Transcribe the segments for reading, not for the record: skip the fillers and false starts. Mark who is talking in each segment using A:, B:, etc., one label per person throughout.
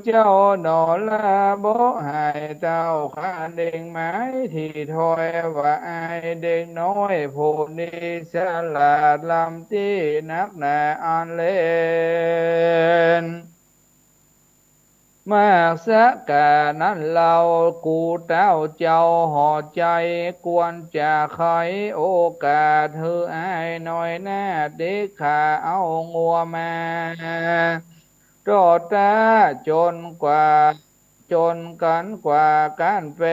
A: เจ้าหนอลาบ่หายเจ้าข้าเด็กไม้ที่ถอยว่าอายเด็กน้อยผู้นี้ฉลาดลำที่นักหนาอ่านเล่น มากสักกะนั้นเรากูเต้าเจ้าห่อใจกวนจะไขโอกาสเธออายหน่อยหน้าเด็กขาเอางัวมารอดตาจนกว่าจนกันกว่าการแปร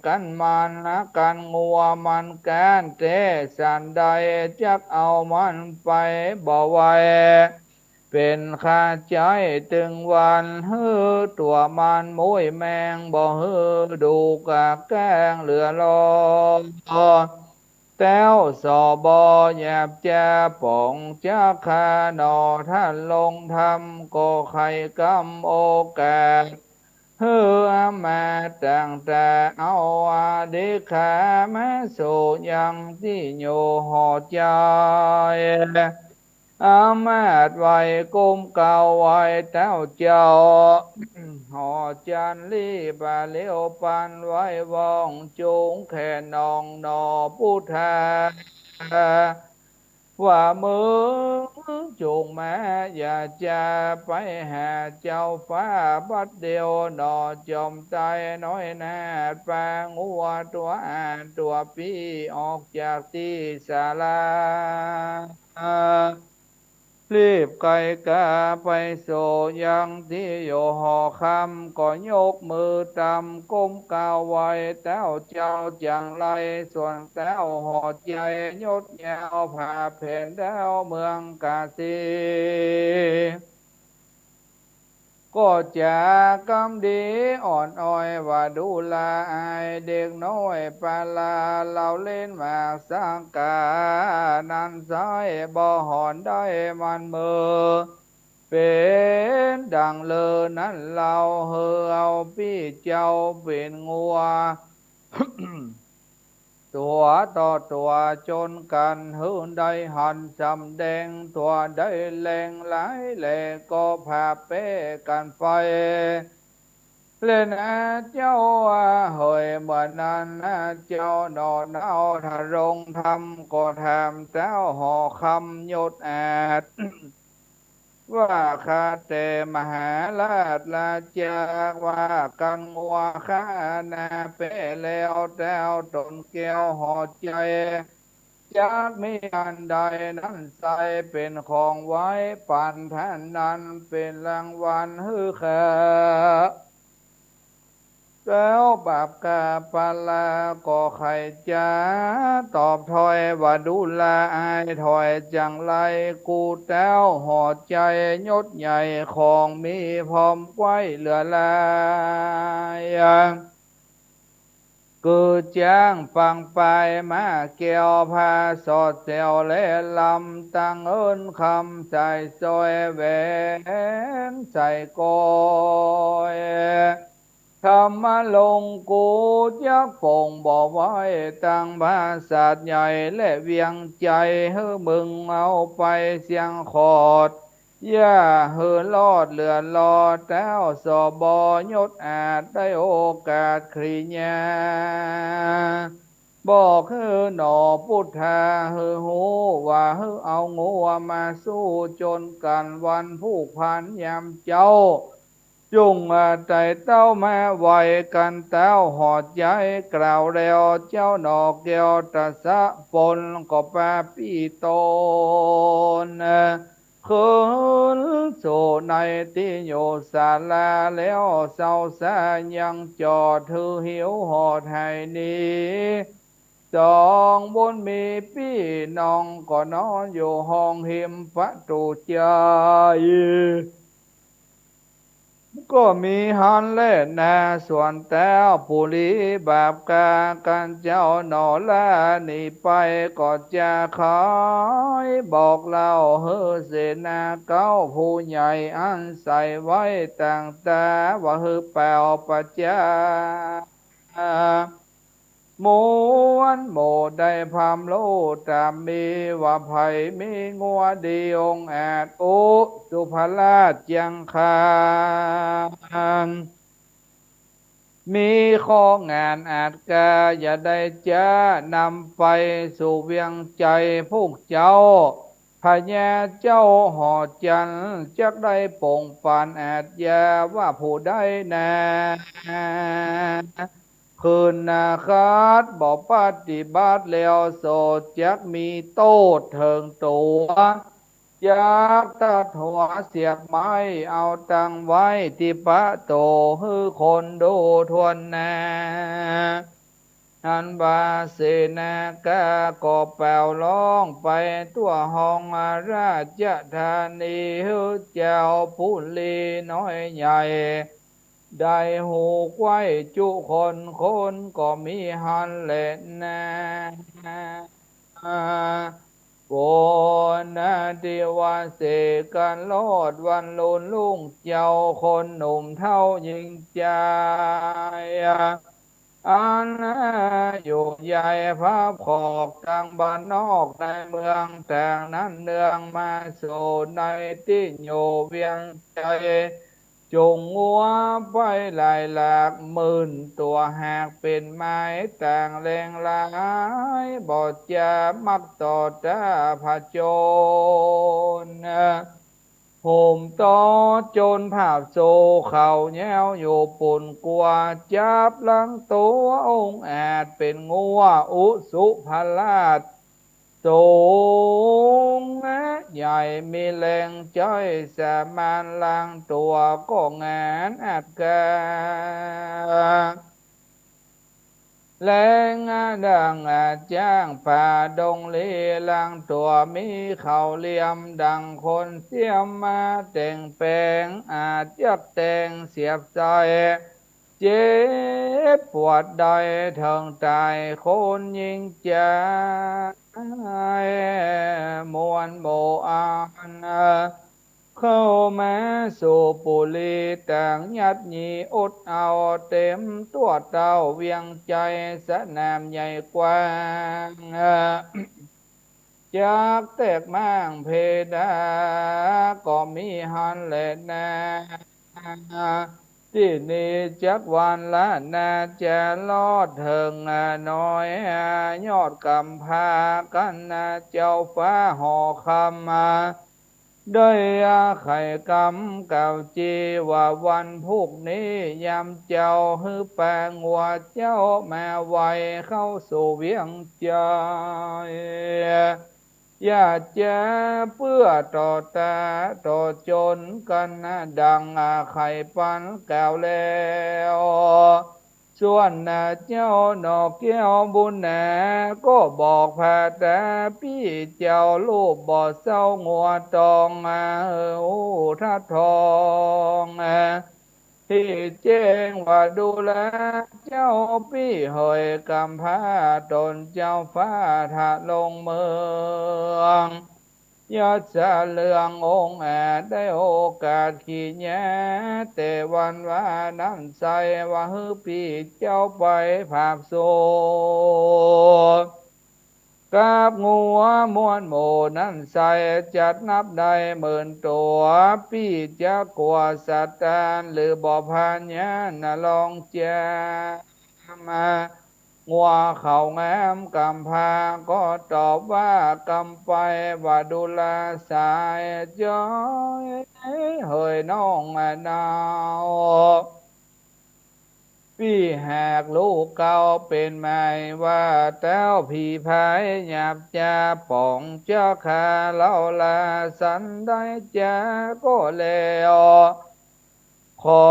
A: กันมันละกันงัวมันการเตะสันใดจักเอามันไปบ่ไหว เป็นข้าใจตึงวันฮือตัวมันมุ้ยแมงบ่ฮือดูกากแกงเหลือรอแต้วสอบอหยาบจะป่องจะคาหนอท่านลงทำก็ใครกำโอกาสเฮือมาตั้งแต่เอาอาดิขามาสู่ยังที่โยหอใจ อามาตไว้กุมเก่าไว้เต้าเจ้าหอจันลีบาเลียวปันไว้วองจูงแค่นองนอพุทธาว่ามือจูงมาอย่าจะไปหาเจ้าฟ้าบัดเดียวหนอจอมตายน้อยนาปางัวตัวอ่านตัวปีออกจากที่ศาลา รีบไกกาไปโสยังที่โยหอคำก็ยกมือตำก้มกาวไว้แต้วเจ้าจังไรส่วนแต้วหอใจยดแยวผ่าแผ่นแต้วเมืองกาสีก็จะกำดีอ่อนอ้อยว่าดูลาอายเด็กน้อยปาลาเราเล่นหมากสังกานันซ้ายบ่หอนได้มันมือเป็นดังเลอนั้นเราเฮอเอาพี่เจ้าเป็นงัว ตัวต่อตัวจนกันหืนได้หันสำแดงตัวได้แรงหลายแหลก็พาเป้กันไปเล่นอาเจ้าว่าเฮยเมื่อนั้นอาเจ้านอนเอาทารงทำก็ทำเจ้าห่อคำยศอาจ ว่าคาเตมหาราชลาจากว่ากันงัวข้านาเปแล้วแต้วตนแก้วหอใจจากมีอันใดนั้นใส่เป็นของไว้ปันท่านนั้นเป็นรางวัลฮือขาแล้วบาปกาปาลาก็ใครจะตอบถอยว่าดูลาอายถอยจังไรกูแต้วหอดใจยศใหญ่ของมีพร้อมไว้เหลือลายกูจ้างฟังไปมาเกี่ยวพาสอดเซลเล่ลำตั้งเอินคำใส่ซอยแหวนใส่กอยธรรมลงกูยักป่งบอกไว้ตั้งภาษาใหญ่และเวียงใจเฮ้มึงเอาไปเสียงขอด อย่าเหือลอดเลือนลอดแต้วสอบอยศอาจได้โอกาสครีญาบอกคือหนอพุทธาฮือหูว่าฮือเอางัวมาสู้จนกันวันผู้พันยามเจ้าจุงใจเต้ามาไวกันเต้าหอดใจกล่าวแล้วเจ้าหนอกเกียวตะสะปนก็ปาปีโตน คืนสู่ในที่อยู่ศาลาแล้วเศร้าสายังจอดถือหิวหอดให้นี้สองบนมีพี่น้องก็นอนอยู่ห้องหิมประตูใจ ก็มีฮันเล่นนาส่วนแต้วปุรีบาปกากันเจ้าหนอลาหนีไปก็จะขอยบอกเล่าเฮอเสนาเก้าผู้ใหญ่อันใส่ไว้ต่างตาว่าเฮอแปลปัจจา หมูนโมได้พามโลตามมีว่าไผ่มีงัวดีองแอดโอสุภราชยังคานมีข้องานอาจกาอย่าได้จะนำไปสู่เวียงใจพวกเจ้าพญาเจ้าหอจันทร์จักได้ปงปานอาจยาว่าผู้ได้นาคืนนาคาดบอกปฏิบัติแล้วโสดจักมีโตดเถิงตัวยักษ์ตาหัวเสียบไม้เอาตังไว้ที่พระโตฮือคนดูทวนนาอันบาเสนากาก็แปลวร้องไปตัวห้องราชธานีฮือเจ้าผู้ลีน้อยใหญ่ได้หูไว้จุคนก็มีหันเล่นนาโกนาดิวาเสกันโลดวันลุนลุงเจ้าคนหนุ่มเท่ายิงใจอันอยู่ใหญ่พระขอกทางบ้านนอกในเมืองแต่งนั้นเนืองมาสู่ในที่อยู่เวียงใจจงงัวไปหลายหลากหมื่นตัวหากเป็นไม้แต่งแรงหลายบอดจะมักต่อตาผจญโหมต่อจนภาพโซเข่าแย้วอยู่ปุ่นกลัวจับหลังตัวองค์อาจเป็นงัวอุสุภราชสูงและใหญ่มีแรงจ้อยสามานลังตัวก็งานอาจกาแรงดังจ้างป่าดงลีลังตัวมีเขาเหลี่ยมดังคนเสียมมาแต่งแปลงอาจยักแต่งเสียบใจเจ็บปวดใดเทิงตายคนยิงใจมวนโบอาณเข้ามาสู่ปุรีต่างยัดยีอดเอาเต็มตัวเต้าเวียงใจสนามใหญ่กว้างจากแตกมั่งเพดาก็มีหันแหละนาที่นี่จักวันละนาจะลอดเถิงน้อยยอดกำพากันเจ้าฟ้าห่อคำด้วยไข่กำเก่าจีว่าวันพวกนี้ยามเจ้าฮือแปลงว่าเจ้าแม่ไวเข้าสู่เวียงใจอย่าจะเพื่อต่อตาต่อจนกันดังไข่ปันแก้วแล้วส่วนเจ้าดอกแก้วบุญก็บอกแผ่แต่พี่เจ้าลูกบ่อเศร้างัวตองโอ้ท่าทองที่แจ้งว่าดูแลเจ้าพี่หอยกำพร้าตนเจ้าฟ้าถ้าลงเมืองยอดสะเลืององค์ได้โอกาสขี่แย่แต่วันว่านั้นใส่ว่าฮือพี่เจ้าไปภาคโซกับงัวมวนหมู่นั้นใส่จัดนับได้หมื่นตัวพี่จะกลัวสัตว์ตานหรือบ่พันยานลองแจมางัวเขาแง้มกำพาก็ตอบว่ากำไปว่าดูแลสายจ้อยเฮยน้องดาวพี่หากลูกเก่าเป็นไม่ว่าแต้วผีพายหยาบจาป่องเจ้าขาเล่าลาสันได้จาก็แล้วขอ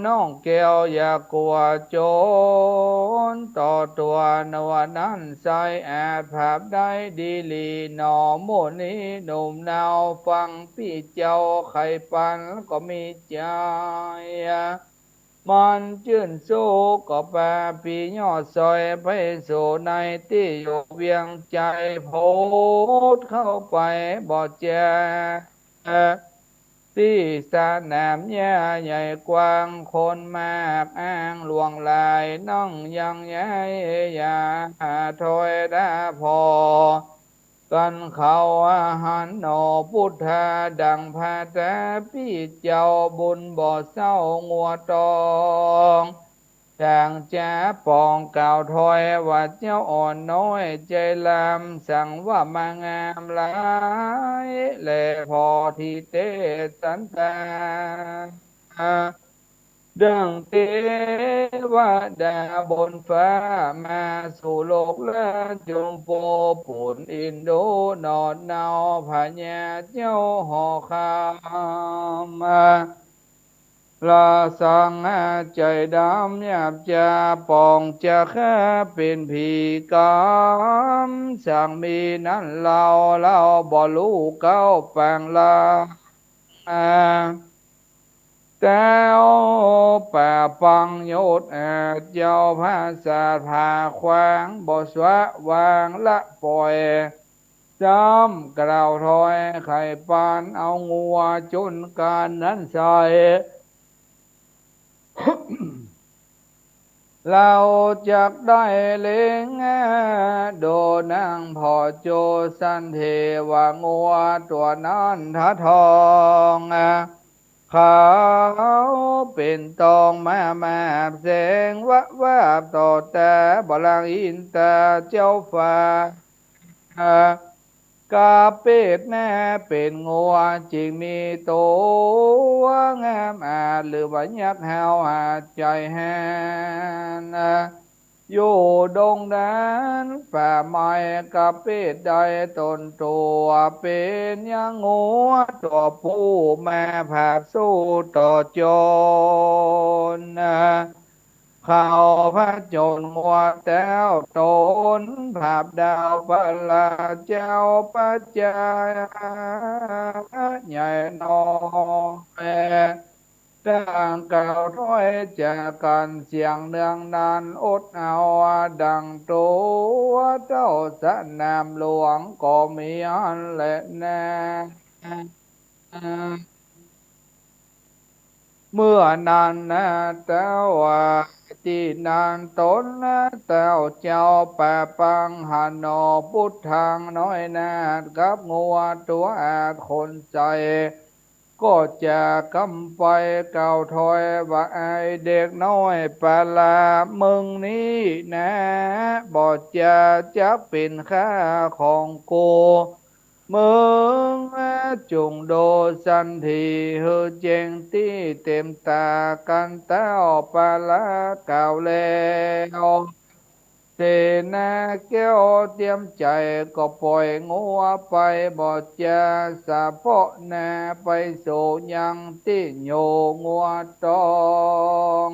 A: น้องแก้วอย่ากลัวโจรต่อตัวนวนั้นใส่แอบภาพได้ดีลีหนอโมนี้หนุ่มนาวฟังพี่เจ้าไข่ปันก็มีใจมันจื่นสู้ก็แปรปียอดซอยไปสู่ในที่อยู่เวียงใจโพดเข้าไปบ่แจ ที่สนามหญ้าใหญ่กว้างคนมากอ้างหลวงลายน้องยังย้ายอย่าถอยได้พอกันเขาอาหารหนอพุทธาดังพาแต่พี่เจ้าบุญบ่อเศร้างัวตองจางจ้าปองกล่าวถอยว่าเจ้าอ่อนน้อยใจลำสั่งว่ามางามหลายแลพอที่เตสันตา ดังเทวดาบนฟ้ามาสู่โลกและจงโปรปุนอินโดนอนเนาพญาเจ้าหอคามลาสังใจดำหยาบจะปองจะแค่เป็นผีกรรมสั่งมีนั้นเราบ่รู้เก้าแปลงลา แต้วป่าปังโยดเจ้าพระสาทาควางบ่สวะวางละปล่อยจำกล่าวถอยไข่ปานเอางัวจนการนั้นใส่ เราจักได้เล็งโดนางพอโจสันเทวางัวตัวนั้นทะทองเขาเป็นตองมาแสงว่าต่อแต่บลังอินตาเจ้าฟ้ากาเป็ดแน่เป็นงัวจริงมีตัวงามอาจหรือว่ายักษ์เฮาอาจใจแหนอยู่ดงดันป่าไม้กาเป็ดใดตนตัวเป็นยังงัวตัวผู้แม่ผาสู้ต่อโจร เขาพระโจรมัวแต้วตนภาพดาวประหลาดเจ้าปัจจายใหญ่นอแม่ต่างกล่าวถ้อยจากกันเสียงเนืองนานอดเอาดังตัวเจ้าสนามหลวงก็มีอันแหละแน่เมื่อนานนะเต้าว่าที่นานตนนะเต้าเจ้าป่าปังหันนอพุทธังน้อยนากับงัวตัวอาจคนใจก็จะกำไปเก่าถอยว่าไอเด็กน้อยปลาลามึงนี้นะบ่จะจักเป็นข้าของกูมึงจงโดสันทีเฮอเจงที่เต็มตากันเต้าปาลาเก่าแล้วเสนาแก้วเตรียมใจก็ปล่อยงัวไปบ่จะสะเพาะนาไปโสยังที่โยงัวตอง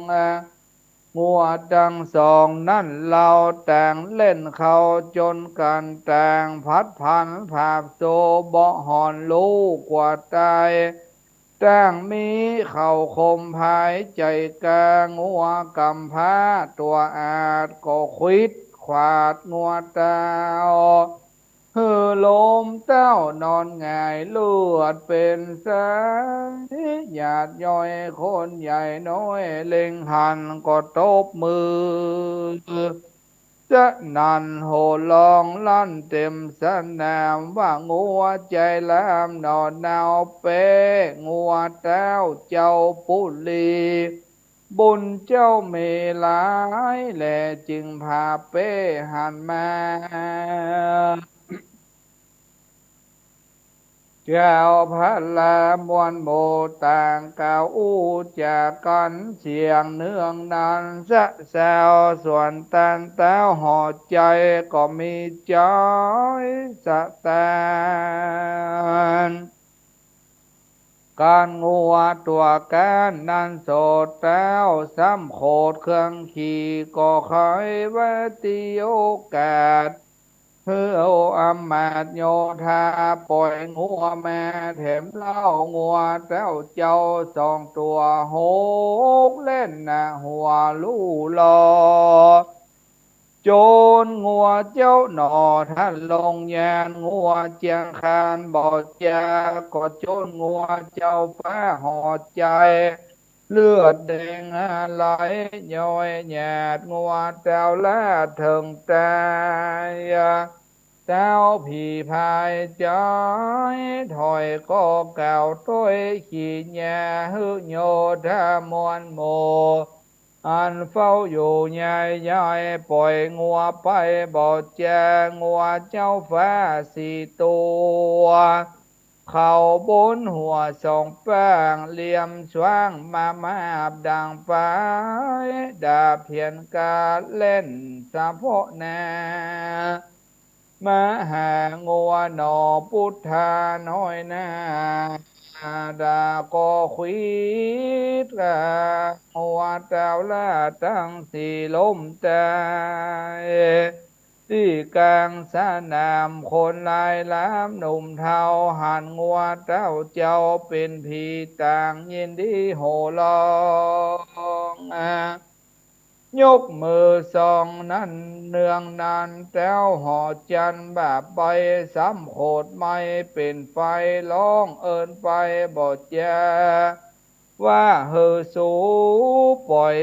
A: งัวดังสองนั่นเราแต่งเล่นเขาจนกันแต่งพัดพันภาพโซบ่หอนลูกกว่าตายแต่งมีเข่าคมภายใจกลางงัวกำพร้าตัวอาจก็ควิดขวาดงัวตาวเฮือลมเต้านอนหงายเลือดเป็นสายหยาดย่อยคนใหญ่น้อยเล็งหันก็ตบมือจะนันโหลองลั่นเต็มสนามว่างัวใจลามนอนนาวเป้งัวเต้าเจ้าปุลีบุญเจ้าเมหลายแลจึงพาเป้หันมา เจ้าพระลามวลโมต่างกล่าวอู้จากกันเสียงเนืองนานสะแซวส่วนตันเต้าหอดใจก็มีจอยสะแตนการงัวตัวแกนนันโสดแต้วซ้ำโคดเครื่องขี่ก็คอยไว้ติโอกาส เพื่อเอาอำมาตย์โยธาปล่อยงัวแม่เถมเล่างัวเจ้าเจ้าสองตัวโหกเล่นนะหัวลู่ลอ โจรงัวเจ้าหนอท่านลงยานงัวเจียงคานบอดจาก็โจรงัวเจ้าฟ้าหอดใจเลือดแดงไหลย้อยหยาดงัวเต้าละถึงตายเต้าผีพายจอยถอยก็เก่าต้วยขี้ยาฮึโยธามวนโม อันเฝ้าอยู่ใหญ่ใหญ่ปล่อยงัวไปบอกแจงัวเจ้าฟ้าสี่ตัวเขาบนหัวสองแป้งเหลี่ยมช่างมาบดังไปดาบเพียนกาเล่นสะโพนามาหางัวหนอพุทธาน้อยนา ดาก็ควิดกาหัวเจ้าละตั้งสี่ลมใจที่กลางสนามคนลายล้ำหนุ่มเทาหันงัวเจ้าเจ้าเป็นผีต่างยินดีโห่ร้องยกมือสองนั้นเนืองนานแต้วหอจันแบบใบซ้ำโขดไม่เป็นไฟร้องเอินไปบอดแยว่าเฮอสูปล่อย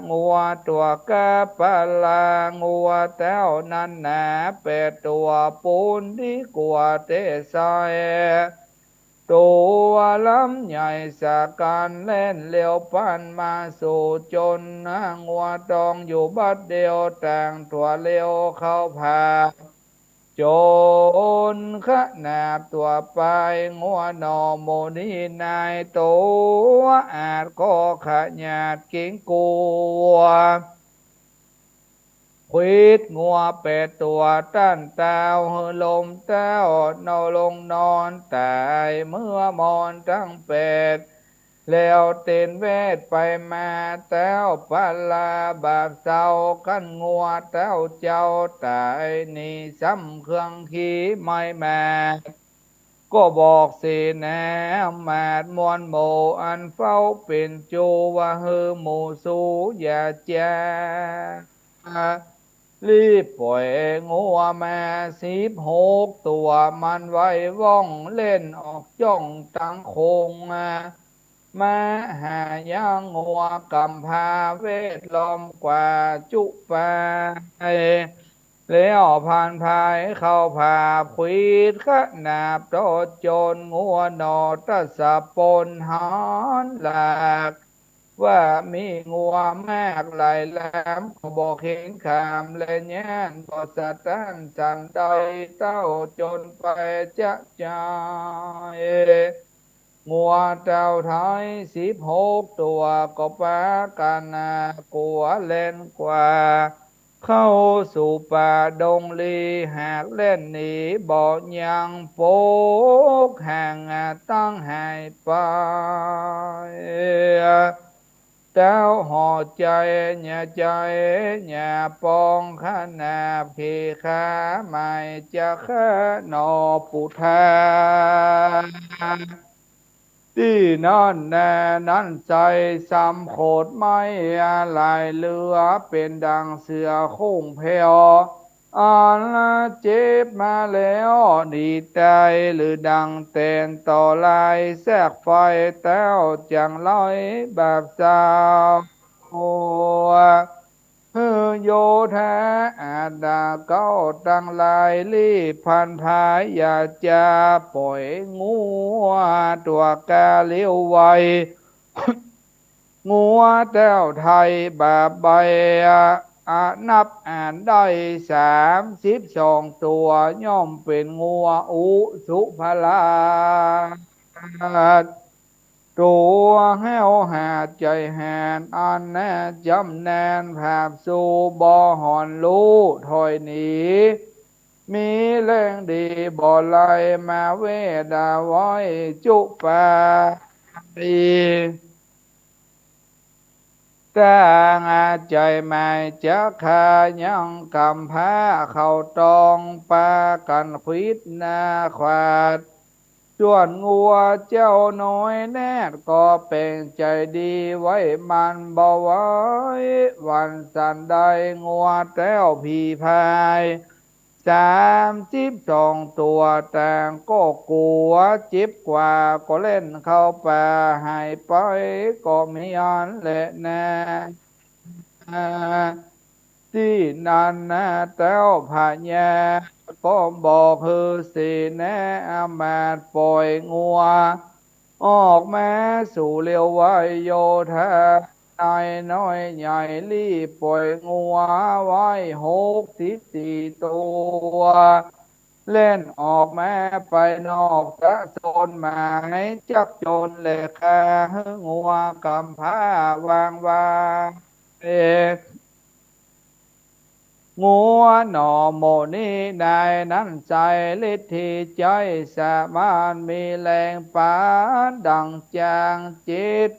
A: งัวตัวกะปะลางัวแต้วนั้นหนาเป็ดตัวปูนดีกว่าเตซอยตัวลำใหญ่สาการเล่นเลี้ยวปันมาสู่จนงัวตองอยู่บัดเดียวแต่งตัวเลี้ยวเข้าผาโจนขนาบตัวไปงัวนอโมนีนายตัวอาจก็ขะหยาดกิ้งกลัว ควิดงัวเป็ดตัวต้านเต้าหือลมเต้านอลงนอนตายเมื่อมอนทั้งเป็ดแล้วเต้นเวทไปมาเต้าปลาบาปเศร้ากันงัวเต้าเจ้าตายนี่ซ้ำเครื่องขี้ไม่แม่ก็บอกสิแนมาดมวนโมอันเฝ้าเป็นจูว่าฮือหมูสูอย่าแจ รีบปล่อยงัวแม่16ตัวมันไว้ว่องเล่นออกจ้องตังคงมาหายางงัวกำพาเวทล้อมกว่าจุปาแล้วผ่านภายเข้าผาควีดขนาบโตโจรงัวนอตะสะปนหอนหลากว่ามีงัวมากหลายแหลมก็บอกเห็นขามและแย่นก็สะตันจันใดเต้าจนไปจะจายงัวเจ้าไทย16ตัวก็ปากันกลัวเล่นกว่าเข้าสู่ป่าดงลีหากเล่นหนีบ่ยังโปกห่างตั้งหายไป เจ้าห่อใจอย่าใจอย่าปองขนาบขีขาไม่จะขนอปุทาที่นั่นแน่นั้นใจซ้ำโคตรไม่อะไรเหลือเป็นดังเสือโค้งเพวอันละเจ็บมาแล้วดีใจหรือดังเต้นต่อลายแทรกไฟแต้วจังลอยแบบสาวโอ้เฮือโยธาอาดาเก้าตั้งลายรีพันพายอย่าจะปล่อยงูตัวกาเลี้ยวไว งัวแต้วไทยแบบใบนับอ่านได้32ตัวย่อมเป็นงัวอุสุภลาตัวแห้วหาดใจแหนอันแน่จำแนนภาพสู่บ่อหอนรู้ถอยหนีมีแรงดีบ่ไหลมาเวดาไว้จุปาตีต่างอาใจไม่จะขายังกำพาเข้าตองปากันควิดนาขวาด สุ ส่วนงัวเจ้าน้อยแนดก็เป็นใจดีไว้มันบ่ไว้วันสันใดงัวแต้วผีพาย32 ตัวแต่งก็กลัวจิบกว่าก็เล่นเข้าป่าหายไปก็ไม่ยันแหละนะที่นั่นนะแต้วพะแยก็บอกเฮอสิแนะมาปล่อยงัวออกมาสู่เรียวไว้โยธานายน้อยใหญ่รีบปล่อยงัวไว้64 ตัวเล่นออกมาไปนอกตะโซนหมายจับโจรเลยค่ะงัวกำผ้าวางวางเอกงัวหน่อโมนี้นายนั้นใจฤทธิใจสามารถมีแรงปานดังจางจิต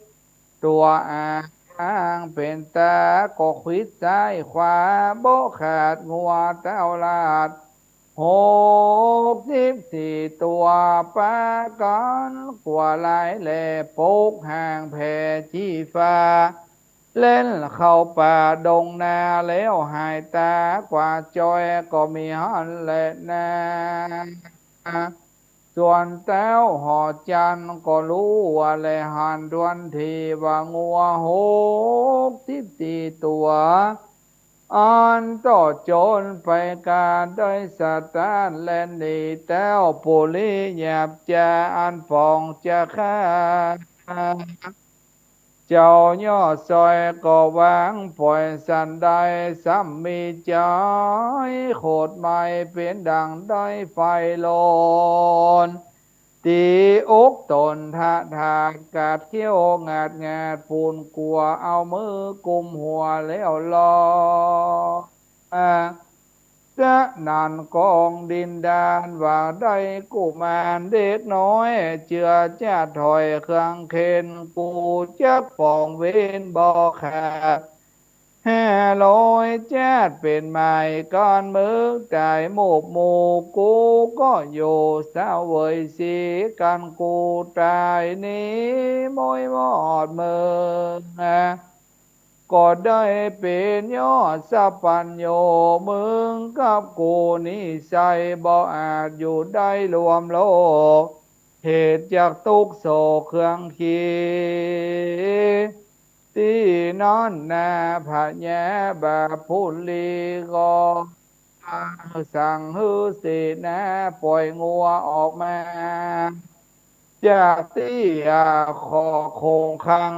A: ตัวอ้างเป็นตาก็ขวิดซ้ายขวาโบขาดงัวเต้าลาด64 ตัวปากันกว่าหลายแหล่ปกห่างแผ่ชี้ฟ้าเล่นเข้าป่าดงนาแล้วหายตากว่าจอยก็มีหันแหละนาส่วนแต้วหอจันก็รู้ว่าแลหันดวนทีว่างัว64 ตัวอันต่อโจรไปการโดยสตานแลนดีแต้วปุริหยาบจะอันปองจะฆ่าเจ้ายอดซอยก็วางปล่อยสันใดซ้ำมีใจโคตรไม่เป็นดังได้ไฟโลนตีอกตนท่าทางกาดเขี้ยวงาดงาดปูนกลัวเอามือกุมหัวแล้วรออ่าจะนันกองดินดานว่าได้กุมารเด็กน้อยเจือจะถอยเครื่องเข็นกูจะปองเวนบ่ขาด500เป็นใหม่ก่อนมึกใจหมูหมูกูก็อยู่เศร้าเวยสีกันกูตายนี้มอยมอดเมืองก็ได้เป็นยอดสัพพัญโยมึงกับกูนี่ใส่บ่อาจอยู่ได้รวมโลกเหตุจากทุกโศกเครื่องขีที่นอนนาผะแยบาพุลีก็สั่งฮือสีนะปล่อยงัวออกมาจากที่ขอคงคัง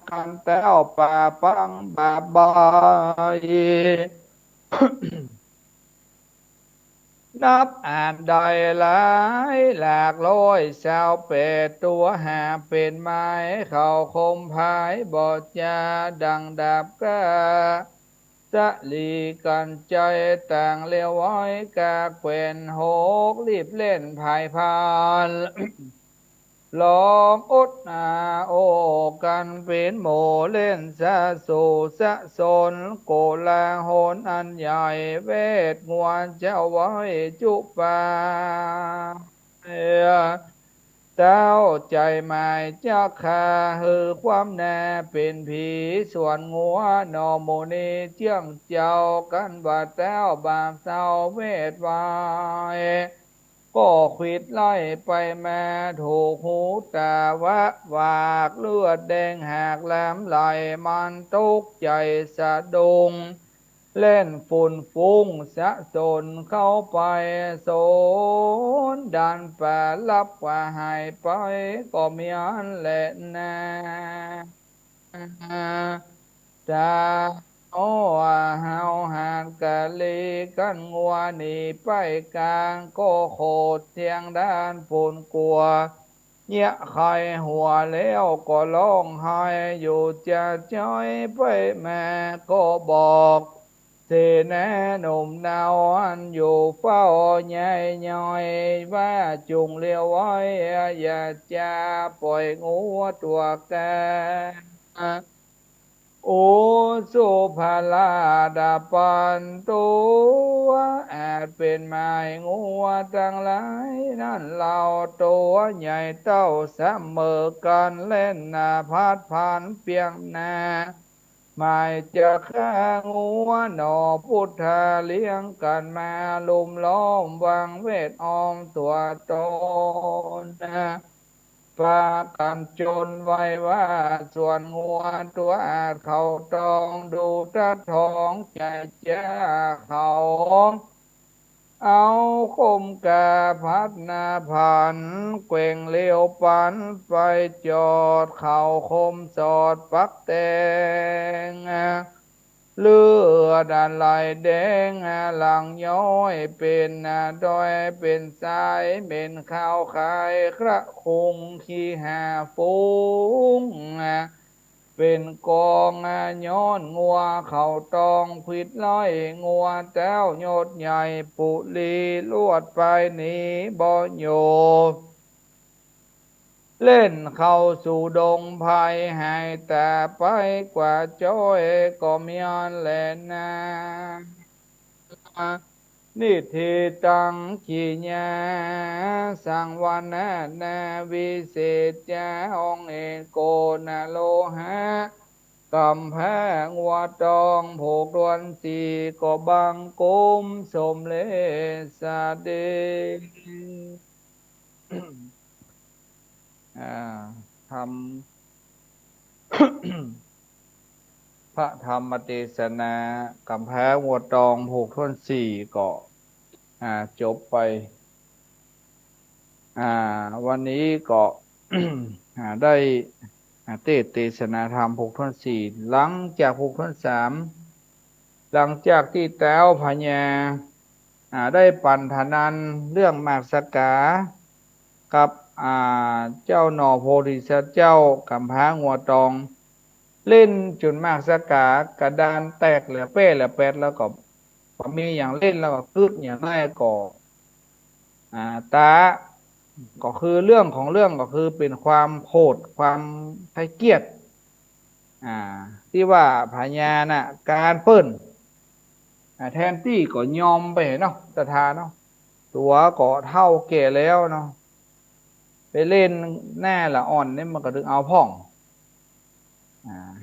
A: กันแต้วป่าปังบาบายนับอ่านได้หลายหลากร้อย28 ตัวหาเป็นไม้เขาคมพายบอดยาดังดาบกาจะลีกันใจต่างเลี้ยวไว้กาเกวนหกรีบเล่นภายพานลองอดโอกันเป็นโมเล่นสะสูสะสนโกลาหนอันใหญ่เวทงวนเจ้าไว้จุปาเจ้าใจหมายเจ้าคาฮือความแน่เป็นผีส่วนงัวนอโมนีเจียงเจ้ากันว่าแต้วบาปเศร้าเวทวายก็ขวิดไล่ไปมาถูกหูตาวะวากเลือดแดงหากแหลมไหลมันตุกใจสะดุงเล่นฝุ่นฟุ้งสะสนเข้าไปโสนดันป่าลับว่าหายไปก็มีอันแหละนะจาโอ้เฮาหานกะลีกันงัวหนีไปกลางก็โคดเทียงด้านปุ่นกลัวเนี่ยใครหัวแล้วก็ร้องไห้อยู่จะจ้อยไปแม่ก็บอกเสนาหนุ่มนาวอันอยู่เฝ้าใหญ่ย่อยว่าจุงเลี้ยวไว้อย่าจะปล่อยงูตัวแก โอสุภาลาดาปันตัวอาจเป็นไม้งัวทั้งหลายนั่นเราตัวใหญ่เต้าเสมอกันเล่นนาพัดผ่านเปียงนาไม่จะฆ่างัวหนอพุทธาเลี้ยงกันมาลุมล้อมวางเวทออมตัวตนนะฝากกันจนไว้ว่าส่วนงัวตัวอาจเขาต้องดูตาทองใจจ้าเขาเอาคมกาพัดนาพันเกว่งเลี้ยวปันไปจอดเขาคมสอดปักแตงเลือดอะไรแดงหลังย้อยเป็นดอยเป็นสายเป็นข้าวขายกระคงขี้หาฟูงเป็นกองย้อนงัวเขาตองควิดร้อยงัวแต้วโยดใหญ่ปุลีลวดไปหนีบ่โย เล่นเข้าสู่ดงภัยให้แต่ไปกว่าจ้อยก็มีอันแลนานิธิตังขีญาสังวานานาวิเศษจาองเอกโกนาโลหะกำแพงวัดตองผูกดวนสีก็บังกุมสมเลสาเดอ่าทำ พระธรรมเทศนากำแพงวัวตองผูกท่อนสี่ก็จบไปอ่าวันนี้ก็ ได้เทศนาธรรมผูกท่อนสี่หลังจากผูกท่อนสามหลังจากที่แต้วพญาได้ปั่นธนันเรื่องมากสกากับเจ้าหน่อโพธิสัตว์เจ้ากำแพงวัวตอง เล่นจนมากสกากระดานแตกเหลือเป้เหลือแปดแล้วก็พอมีอย่างเล่นแล้วก็กึดอย่างแรกก็ตาก็คือเรื่องของเรื่องก็คือเป็นความโหดความไพเกียจอ่าที่ว่าพญาน่ะการเปิ้นแทนที่ก็ยอมไปเนาะตถาเนาะตัวก็เท่าแก่แล้วเนาะไปเล่นแน่ละอ่อนเนี่ยมันก็ดึงเอาพ่อง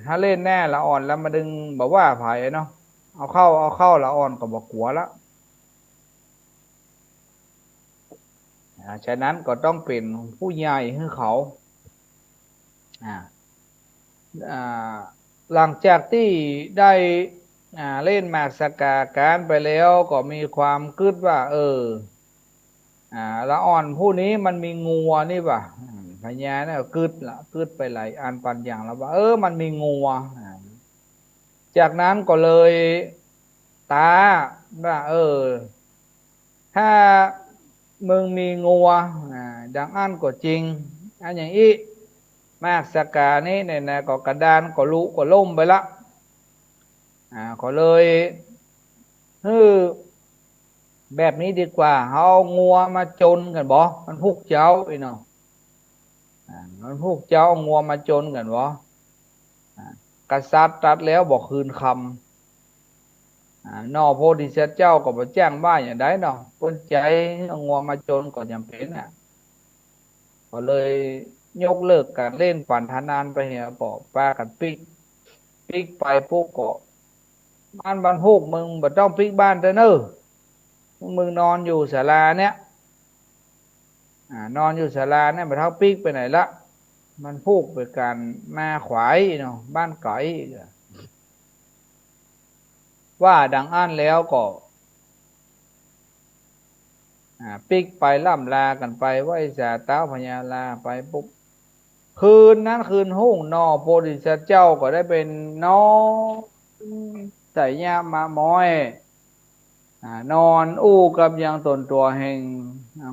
A: ถ้าเล่นแน่ละอ่อนแล้วมาดึงบอกว่าไผ่เนาะเอาเข้าละอ่อนก็บอกกลัวละฉะนั้นก็ต้องเป็นผู้ใหญ่ให้เขาอ่าอ่าหลังจากที่ได้เล่นหมากสกาการไปแล้วก็มีความคิดว่าละอ่อนผู้นี้มันมีงัวนี่ป่ะพญาเนี่ยกึดละกึดไปหลายอันปันอย่างแล้วว่ามันมีงัวจากนั้นก็เลยตาว่าถ้ามึงมีงัวดังอันก็จริงอันอย่างอีมากสกานี้เนี่ยนะก็กระดานก็ลุก็ล่มไปละก็เลยแบบนี้ดีกว่าเอางัวมาจนกันบ่มันพวกเจ้าไอ้เนาะมันพวกเจ้าเอางัวมาจนกันบ่กษัตริย์ตัดแล้วบอกคืนคำนอโพธิสัตว์เจ้าก็บ่แจ้งว่าอย่างใดเนาะคนใจเอางัวมาจนก็จำเป็นก็เลยยกเลิกการเล่นปั่นธนานไปเนี่ยบอกปากันปิกไปพวกก็บ้านพวกมึงบ่ต้องปิกบ้านเด้อเนอะมึงนอนอยู่ศาลาเนี่ยนอนอยู่ศาลาเนี่ยบ่เท่าปิกไปไหนละมันพูกไปการมาขวายเนาะบ้านไก่ว่าดังอันแล้วก็ปิกไปล่ำลากันไปไหว้จ่าเต้าพญาลาไปปุ๊บคืนนั้นคืนหุ่งนอโพธิสัตว์เจ้าก็ได้เป็นน้องใส่ยามาม้อยนอนอู้กับยังตนตัวแห่ง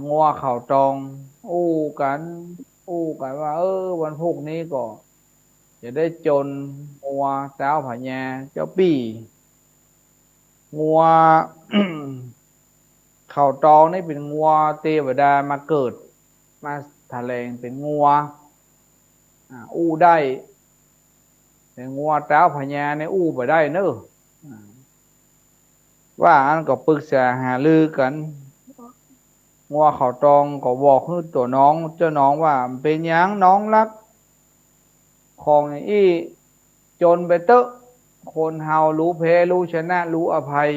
A: งัวเข่าตองอู้กันอู้กันว่าวันพรุ่งนี้ก็จะได้จนงัวเต้าพญาเจ้าปี่งัว เข่าตองนี่เป็นงัวเทวดามาเกิดมาแถลงเป็นงัวอู้ได้ แต่งัวเต้าพญาในอู้ไปได้เนอะว่าอันก็ปรึกษาหารือกันงัวเขาตองก็บอกให้ตัวน้องเจ้าน้องว่าเป็นหยังน้องรักของอี้จนไปเตอะคนเฮารู้แพ้รู้ชนะรู้อภัย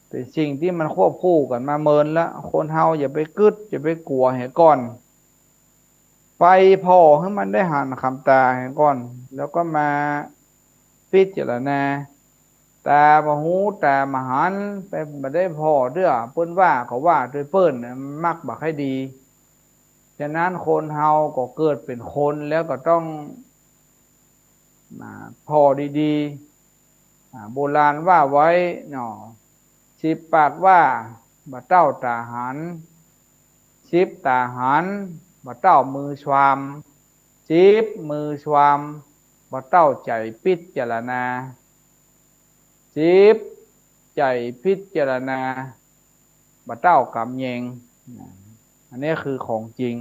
A: เป็นสิ่งที่มันควบคู่กันมาเมินละคนเฮาอย่าไปกึดอย่าไปกลัวเหก่อนไปพอให้มันได้หันคำตาเหก่อนแล้วก็มาพิจารณาตาบหูตามหันไปมาได้พอเด้อเปิ้นว่าเขาว่าโดยเปิ้นน่ะมักบักให้ดีฉะนั้นคนเฮาก็เกิดเป็นคนแล้วก็ต้องพอดีๆโบราณว่าไว้เนาะ10 ปากว่าบ่เต้าตาหัน10 ตาหันบ่เต้ามือชวาม10 มือชวามบ่เต้าใจพิจารณา10ใจพิจารณาบ่เต้ากำแยงอันนี้คือของจริง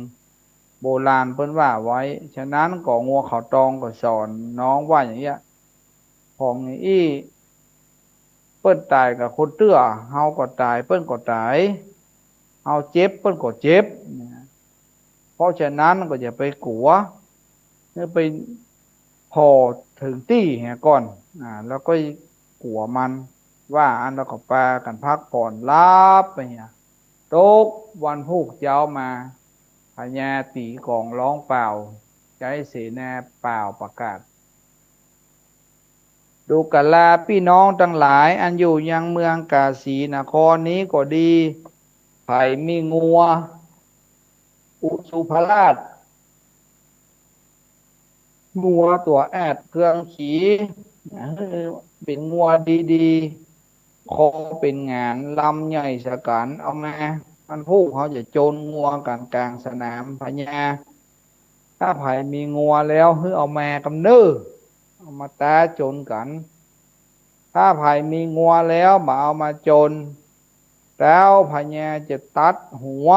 A: โบราณเพิ่นว่าไว้ฉะนั้นก็งัวเขาตองก็สอนน้องว่าอย่างเงี้ยของอี้เปิ้นตายกับคนเตื้อเฮาก็ตายเปิ้นก็ตายเฮาเจ็บเปิ้นก็เจ็บเพราะฉะนั้นก็อย่าไปกลัวเนี่ยไปพอถึงตี้เหียก่อนแล้วก็กลัวมันว่าอันเราก็ปากันพักผ่อนรับไปเนี่ยตกวันพุกเจ้ามาพญาตีกองร้องเปล่าใจเสนาเปล่าประกาศดูกะลาพี่น้องทั้งหลายอันอยู่ยังเมืองกาสีนครนี้ก็ดีไผ่มีงัวอุสุภราชงัวตัวแอดเครื่องขี่เป็นงัวดีๆคอเป็นงานลำใหญ่สะกันเอามามันพูกเขาจะโจรงัวกันกลางสนามพญาถ้าไผ่มีงัวแล้วเฮือเอามากำเน้อเอามาตาโจรกันถ้าไผ่มีงัวแล้วมาเอามาโจรแล้วพญาจะตัดหัว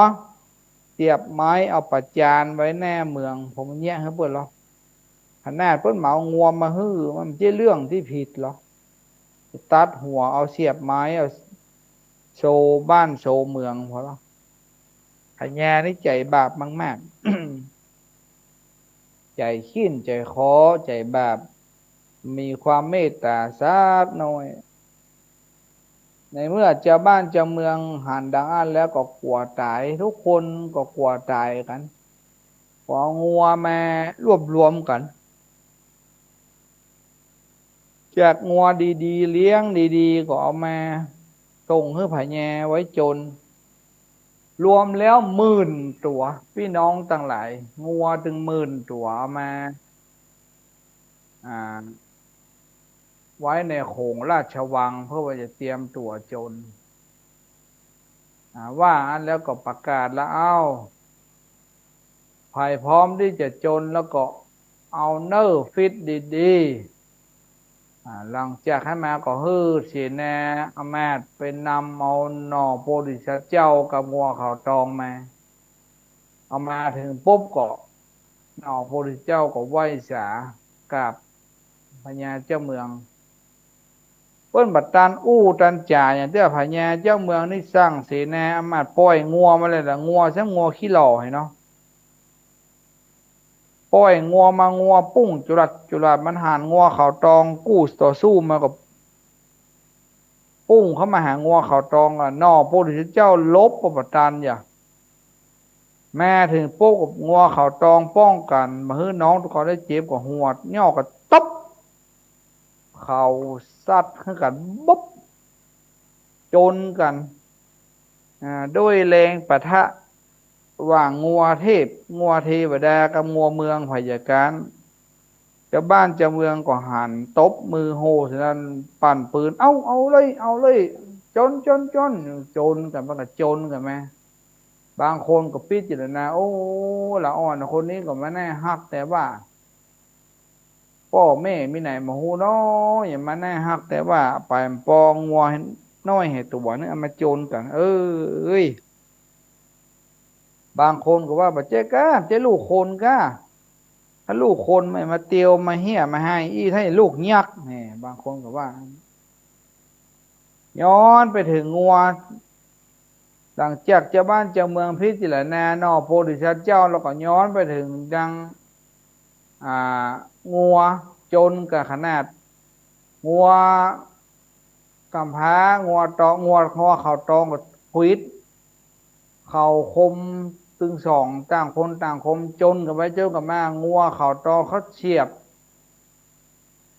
A: เสียบไม้เอาประจานไว้แน่เมืองผมเนี้ยครับเพื่อนเราขนาดเพิ่นเหมางัวมาฮื้อมันไม่ใช่เรื่องที่ผิดหรอกตัดหัวเอาเสียบไม้เอาโชว์บ้านโชว์เมืองพอแล้วพญานี่ใจบาปมากๆใจขี้นใจคอใจบาปมีความเมตตาสักหน่อยในเมื่อเจ้าบ้านเจ้าเมืองหันดังอันแล้วก็กลัวตายทุกคนก็กลัวตายกันพองัวมารวบรวมกันจากงัวดีๆเลี้ยงดีๆก็เอามาส่งให้พญาไว้จนรวมแล้ว10,000 ตัวพี่น้องตั้งหลายงัวถึง10,000 ตัวเอามาอ่าไว้ในโขงราชวังเพื่อว่าจะเตรียมตัวจนว่าอันแล้วก็ประกาศแล้วภายพร้อมที่จะจนแล้วก็เอาเนอร์ฟิตดีๆหลังจากให้มาก็ฮือเสียแน่อำมาตย์เป็นนำเอาหน่อโพธิสัตว์เจ้ากับงัวเขาตองมาเอามาถึงปุ๊บก็หน่อโพธิเจ้าก็ไหว้สากับพญาเจ้าเมืองเปิ้นบัดตันอู้ตันจ่าอย่างเที่พญาเจ้าเมืองนี่สร้างเสนาอำมาตย์ปล่อยงัวมาเลยละงัวซะงัวขี้หล่อให้เนาะปล่อยงัวมางัวปุ้งจุลัดมันหันงัวเขาตองกู้ต่อสู้มากับปุ้งเข้ามาหางัวเขาตองนอพระพุทธเจ้าลบประตันอย่าแม่ถึงปุ๊กกับงัวเขาตองป้องกันมาฮื้อน้องทุกคนได้เจ็บกับหัวย่อกับตบเขาซัดขึ้นกันบ๊บจนกันด้วยแรงปะทะว่างงัวเทพงัวเทวดากับงัวเมืองพยาการเจ้าบ้านเจ้าเมืองก็หันตบมือโห่ฉะนั้นปั่นปืนเอาเลยจนกันมันก็จนกันไหมบางคนก็พิจารณาโอ้ละอ่อนคนนี้ก็ไม่แน่ฮักแต่ว่าพ่อแม่มีไหนมาหูน้อยอย่ามาแน่ฮักแต่ว่าไปปองงัวน้อยเหตุตัวนึงเอามาโจรกันเอ้ยบางคนก็ว่าบัเจ๊ก้าเจ๊ลูกคนก้า ถ้าลูกคนไม่มาเตียวมาเหี้ยมาให้อีให้ลูกยักษ์นี่บางคนก็ว่าย้อนไปถึงงัวหลังจากเจ้าบ้านเจ้าเมืองพิจารณานอโพธิสัตว์เจ้าแล้วก็ย้อนไปถึงดังอ่างัวจนกับขนาดงัวกำพร้างัวตองงัวเขาตองกับควิดเขาคมตึงสองต่างคนต่างคมจนกับไว้เจ้ากับมางัวเขาตองเขาเฉียบ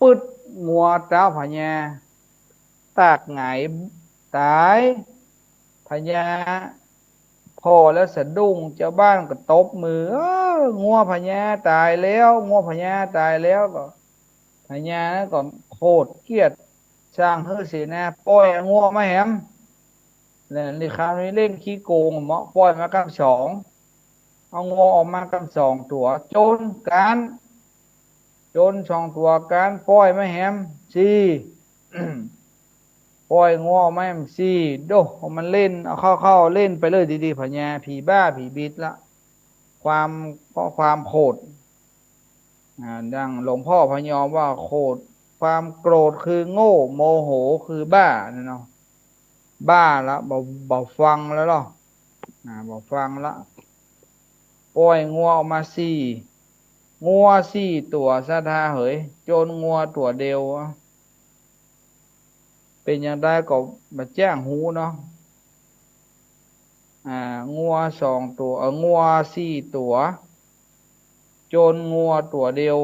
A: ปึ๊ดงัวเจ้าพญาตากไงตายพญาพอแล้วสะดุ้งเจ้าบ้านก็ตบมืองัวพญาตายแล้วงัวพญาตายแล้วก็พญาก็โคตรเกลียดสร้างเฮือเสียนะปล่อยงัวมาแหมเนี่ยนี่คราวนี้เล่นขี้โกงเหมาะปล่อยมากันสองเอางัวออกมากันสองตัวโจนกันโจนสองตัวกันปล่อยมาแหมสี่ ปล่อยงัวไม่มซีโดมันเล่นเอาเข้าเล่นไปเลยดีๆพญาผีบ้าผีบิดละความความโคตรดังหลวงพ่อพยอมว่าโคตรความโกรธคือโง่โมโหคือบ้าเนาะบ้าละบอกฟังแล้วหรอบอกฟังละปล่อยงัวออกมาสี่งัวสี่ตัวซะท่าเหยโจนงัวตัวเดียวเป็นอย่างไรก็มาแจ้งหูเนาะงัวสองตัวงัวสี่ตัวโจนงัวตัวเดียว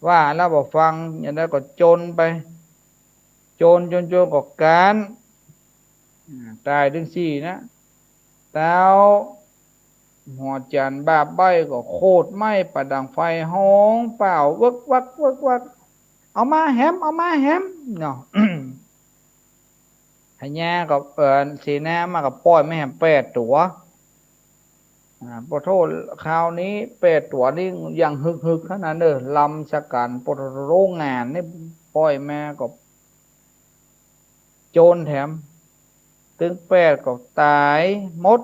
A: ว่าแล้วบอกฟังอย่างนั้นก็โจนไปโจนก็การตายถึงสี่นะแล้วหัวจันบาปใบก็โคตรไหม้ประดังไฟห้องเปล่าวักวักวักวักเอามาแฮมเอามาแฮมเนาะ พญากับสีน้ำมากับป้อยไม่แหมแปดตัวปโทษคราวนี้แปดตัวนี่ยังฮึกขนาดเนอลำสกันปโรงงานนี่ป้อยแม่กับโจรแถมถึงแปดก็ตายมด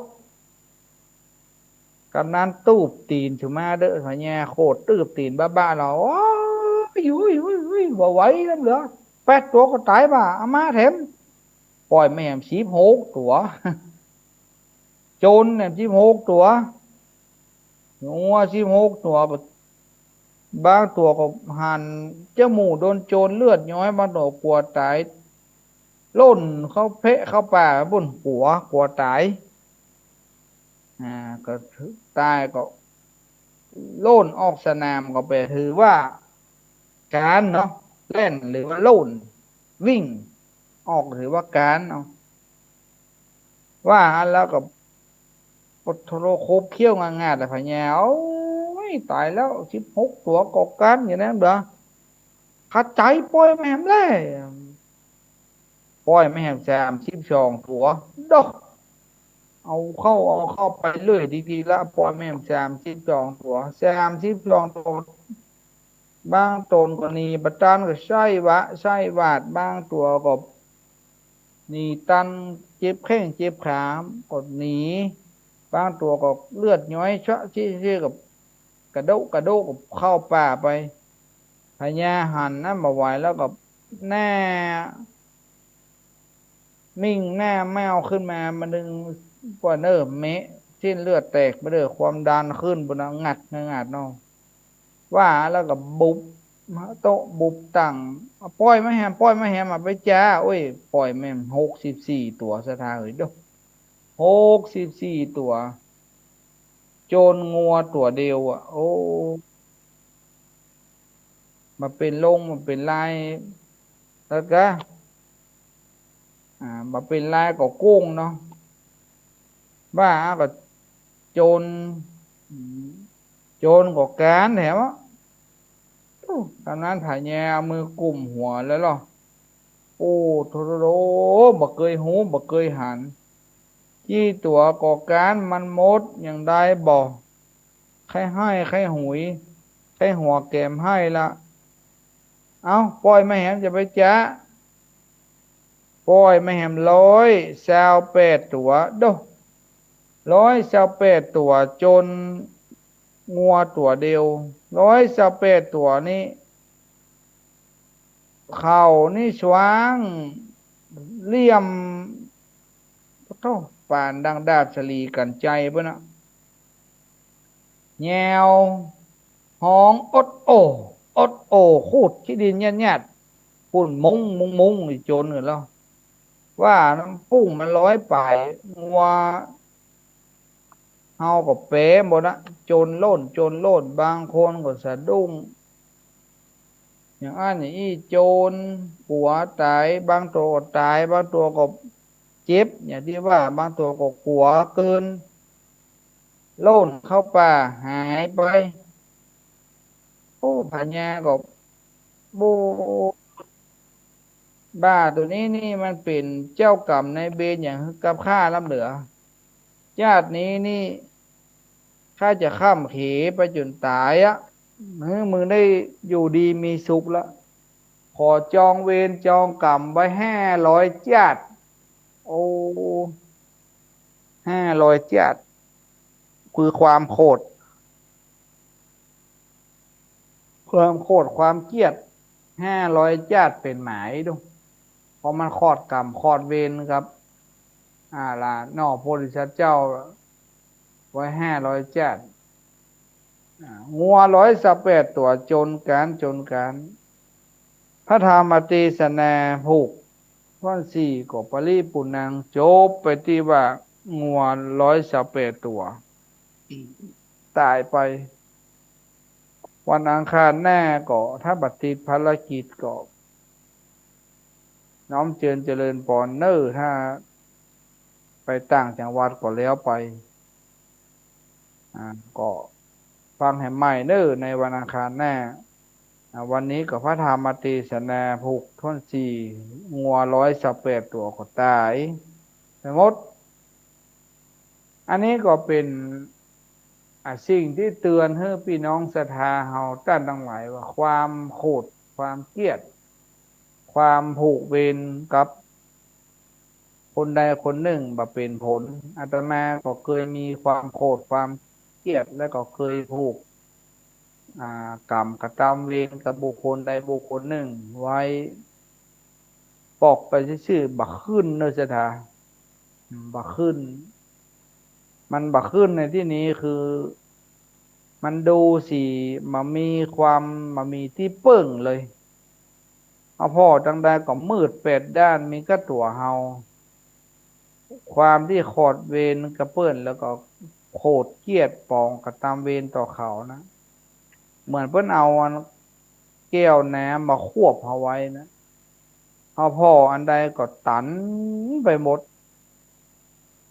A: กำนันตูบตีนถึงมาเด้อพญาโคตรตูบตีนบ้าๆเราโอ้ยบ่ไหวแล้วเหรอแปดตัวก็ตายบ่าเอามาแถมปล่อยแม่มสีหกตัวโจรเนี่ยสิบหกตัวงัวสิบหกตัวบางตัวก็หันเจ้าหมูโดนโจรเลือดย้อยบางตัวกลัวตายล่นเข้าเพะเข้าป่าบนหัวกลัวตายก็ตายก็โล่นออกสนามก็ไปถือว่าการเนาะเล่นหรือว่าโล่นวิ่งออกถือว่าการเนาะว่าแล้วก็ปทโรโคบเขี้ยวงางาแต่พะแนวตายแล้ว16ตัวกอกกันอย่างนั้นเด้อขัดใจปล่อยไม่แหมเลยปล่อยไม่แหม32 ตัวดอกเอาเข้าไปเรื่อยดีๆแล้วปล่อยไม่แหม32 ตัว32 ตัวบางตนก็หนีประตันก็ใช่วาดบางตัวก็หนีตันเจ็บแข้งเจ็บขาก็หนีบางตัวก็เลือดย้อยชะชี้กับกระโดดกับเข้าป่าไปพญาหันนั่นมาไหวแล้วก็แน่มิ่งแน่แมวขึ้นมามันดึงกว่าเนอเมะสิ้นเลือดแตกไปเลยความดันขึ้นบนงัดเนาะว่าแล้วก็บุบโตะบุบตั้งปล่อยไม่แฮมมาไปจ้าโอ้ยปล่อยแม่ม64 ตัวสถาเอ้ยดู64 ตัวโจรงัวตัวเดียวโอ้มาเป็นลงมาเป็นลายแล้วก็มาเป็นลายก็กุ้งเนาะว่าก็โจรโจรก็การแถมตอนนั้นถ่ายแย่มือกลุ่มหัวแล้วหรอโอ้โทโรบักเกยหูบักเกยหันจี้ตัวก่อการมันมดอย่างใดบอกใครให้ใครหุยใครหัวแกมให้ละเอาปล่อยไม่แหมจะไปจ้าปล่อยไม่แหม128 ตัวโด128 ตัวจน งัวตัวเดียว128ตัวนี้เขานี่ชวางเลี่ยมโตป่านดังดาบสลีกันใจเพื่อนนะแนวห้องอดโออดโอคูดที่ดินแย่ๆปุ่นมุงอีโจนกันแล้วว่าน้ำปุ้งมัน100 ปลายงัวเฮาก็เป๋หมดนะโจนโล่นบางคนก็สะดุ้งอย่างอันนี้โจรหัวตายบางตัวก็ตายบางตัวก็เจ็บอย่างที่ว่าบางตัวก็กลัวเกินโล่นเข้าป่าหายไปโอ้พญาก็โบบ้าตัวนี้นี่มันเป็นเจ้ากรรมในายเวรอย่างกับข้าล้ำเหลือญาตินี้นี่ข้าจะข้ามเขไปจนตายอ่ะมึงได้อยู่ดีมีสุขแล้วขอจองเวรจองกรรมไว้500 จาดโอ้500 จาดคือความโกรธความเกลียด500 จาดเป็นหมายดูเพราะมันคลอดกรรมคลอดเวรครับล่ะนอกโพธิสัตว์เจ้าไว้500 จาดงัว128 ตัวจนการพระธรรมตีสนาผูกท่อนสี่ก็ปริปุนังจบไปที่ว่างัว128 ตัวตายไปวันอังคารหน้าก็ถ้าบัติดภารกิจก็น้อมเจริญปอนเนอร์ถ้าไปต่างจังหวัดก็แล้วไปก็ฟังให้ใหม่เนอร์ในวันอังคารหน้าวันนี้ก็พระธรรมตีสนาผูกท่อนสี่งัว128 ตัวก็ตายทั้งหมดอันนี้ก็เป็นสิ่งที่เตือนให้พี่น้องศรัทธาเฮาท่านทั้งหลายว่าความโกรธความเกลียดความผูกเวรกับคนใดคนหนึ่งมาเป็นผลอาตมาก็เคยมีความโกรธความเกลียดและก็เคยผูกกรรมกระทำเวรกับบุคคลใดบุคคลหนึ่งไว้ปอกไปชื่อๆบักขึ้นเนอะสถาบักขึ้นมันบักขึ้นในที่นี้คือมันดูสิมันมีความมันมีที่เปิ่งเลยเอาพ่อจังใดก็มืด8 ด้านมีก็ตัวเฮาความที่ขอดเวรกระเปิ้นแล้วก็โคตรเกลียดปองกระตามเวรต่อเขานะเหมือนเพิ่นเอาแก้วน้ำมาควบเอาไว้นะเอาพ่ออันใดก็ตันไปหมด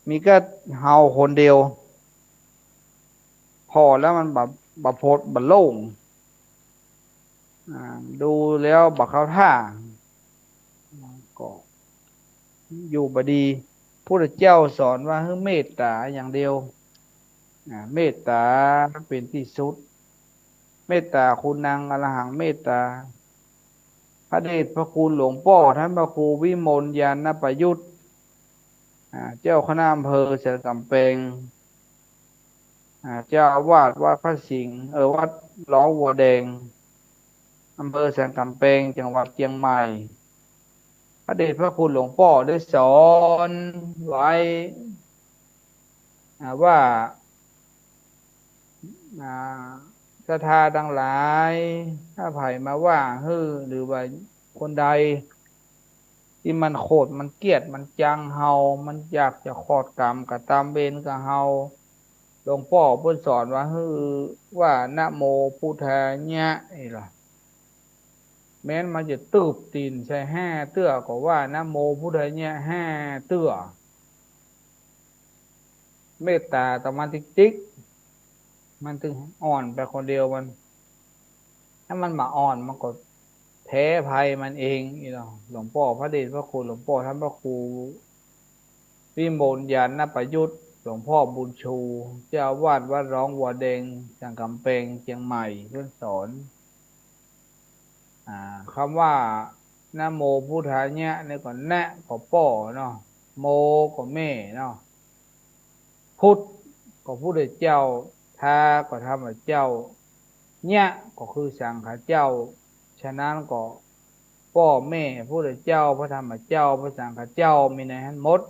A: มีก็เฮาคนเดียวพอแล้วมันแบบโพดแบบโล่งดูแล้วบักเขาท่าก็อยู่บดีพระเจ้าสอนว่าให้เมตตาอย่างเดียวเมตตาเป็นที่สุดเมตตาคุณนางอรหังเมตตาพระเดชพระคุณหลวงพ่อท่านพระครูวิมลยานประยุทธ์เจ้าคณะอำเภอเสกำเปงเจ้าอาวาสวัดพระสิงห์วัดหลองวัวแดงอำเภอแสนกำเปงจังหวัดเชียงใหม่พระเดชพระคุณหลวงพ่อได้สอนไว้ว่าศรัทธาทั้งหลายถ้าไผ่มาว่าหรือว่าคนใดที่มันโคตรมันเกลียดมันจังเฮามันอยากจะขอดกรรมกับตามเวรกับเฮาหลวงพ่อเพิ่นสอนว่านะโมพุทธายะนี่ล่ะแม้นมันจะตืบตีนใช่5 เตื้อก็ว่านะโมพุทธายะ5 เตื้อเมตตาต่อมันติ๊กมันถึงอ่อนไปคนเดียวมันถ้ามันมาอ่อนมันก็แพ้ภัยมันเองนี่เนาะหลวงพ่อพระเดชพระคุณหลวงพ่อท่านพระครูวิมลยานประยุทธ์หลวงพ่อบุญชูเจ้าอาวาสวัดร้องวัวแดงจังกำเปงเชียงใหม่เพื่อนสอนคำว่านะโมพุทธายะเนี่ยก็แนะก็ป้อเนาะโมก็แม่เนาะพุทธก็พุทธเจ้าท าก็ธรรมเจ้าเนี่ยก็คือสังฆเจ้าฉะนั้นก็พ่อแม่พระพุทธเจ้าพระธรรมเจ้าพระสังฆเจ้ามีในหันหมด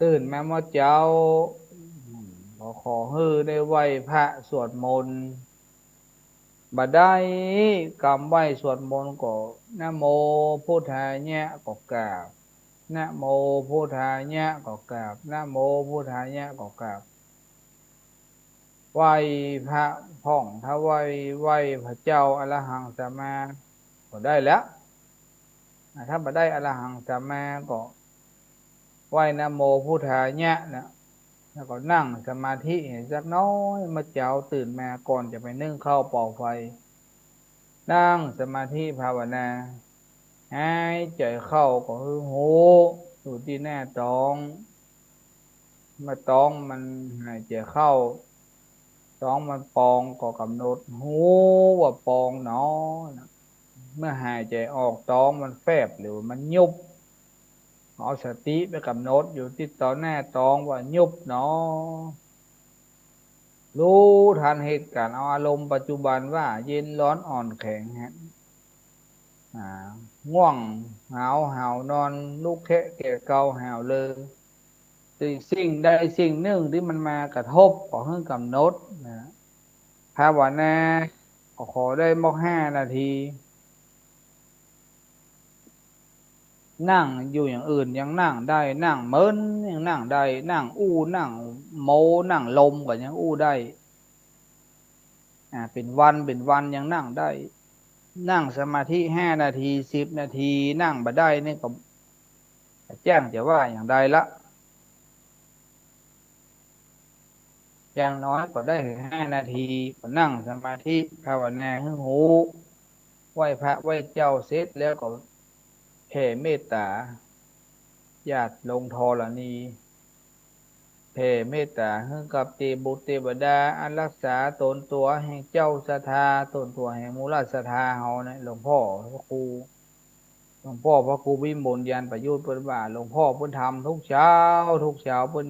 A: ตื่นมาเมื่อเจ้าขอฮือได้ไหว้พระสวดมนต์บัดได้กำไหว้สวดมนต์ก็นะโมพุทธายะก็กราบนะโมพุทธายะก็กราบนะโมพุทธายะก็กราบไหว้พระพ่องถ้าไหว้พระเจ้าอรหังสัมมาก็ได้แล้วถ้าบัดได้อรหังสัมมาก็ไหว้นะโมพุทธายะนะแล้วก็นั่งสมาธิเห็นสักน้อยมาเจ้าตื่นมาก่อนจะไปนึ่งข้าวเป่าไฟนั่งสมาธิภาวนาหายใจเข้าก็คือโหอยู่ที่หน้าท้องมาท้องมันหายใจเข้าท้องมันปองก็กำหนดหูว่าปองเนาะเมื่อหายใจออกท้องมันแฟบหรือมันยุบเอาสติไปกำหนดอยู่ที่ต่อหน้าท้องว่ายุบเนาะรู้ทันเหตุการณ์เอาอารมณ์ปัจจุบันว่าเย็นร้อนอ่อนแข็งฮะง่วงหาวหาวนอนลุกแคะแก่เกาหาวเลยสิ่งใดสิ่งหนึ่งที่มันมากระทบขอให้กำหนดนะภาวนาขอได้มอก5 นาทีนั่งอยู่อย่างอื่นยังนั่งได้นั่งเมินยังนั่งได้นั่งอู้นั่งโมนั่งลมก็ยังอู้ได้เป็นวันยังนั่งได้นั่งสมาธิ5 นาที10 นาทีนั่งบ่ได้นี่ก็แจ้งจะว่าอย่างใดละอย่างน้อยก็ได้5 นาทีก็นั่งสมาธิภาวนาให้หูไหว้พระไหว้เจ้าเสร็จแล้วก็แผ่เมตตาญาติลงธรณีแผ่เมตตาให้กับเทบุตรเทวดาอันรักษาตนตัวแห่งเจ้าศรัทธาตนตัวแห่งมูลศรัทธาเฮาเนี่ยหลวงพ่อพระครูหลวงพ่อพระครูวิมลยานประยุทธ์เพิ่นว่าหลวงพ่อเพิ่นทำทุกเช้าเพิ่น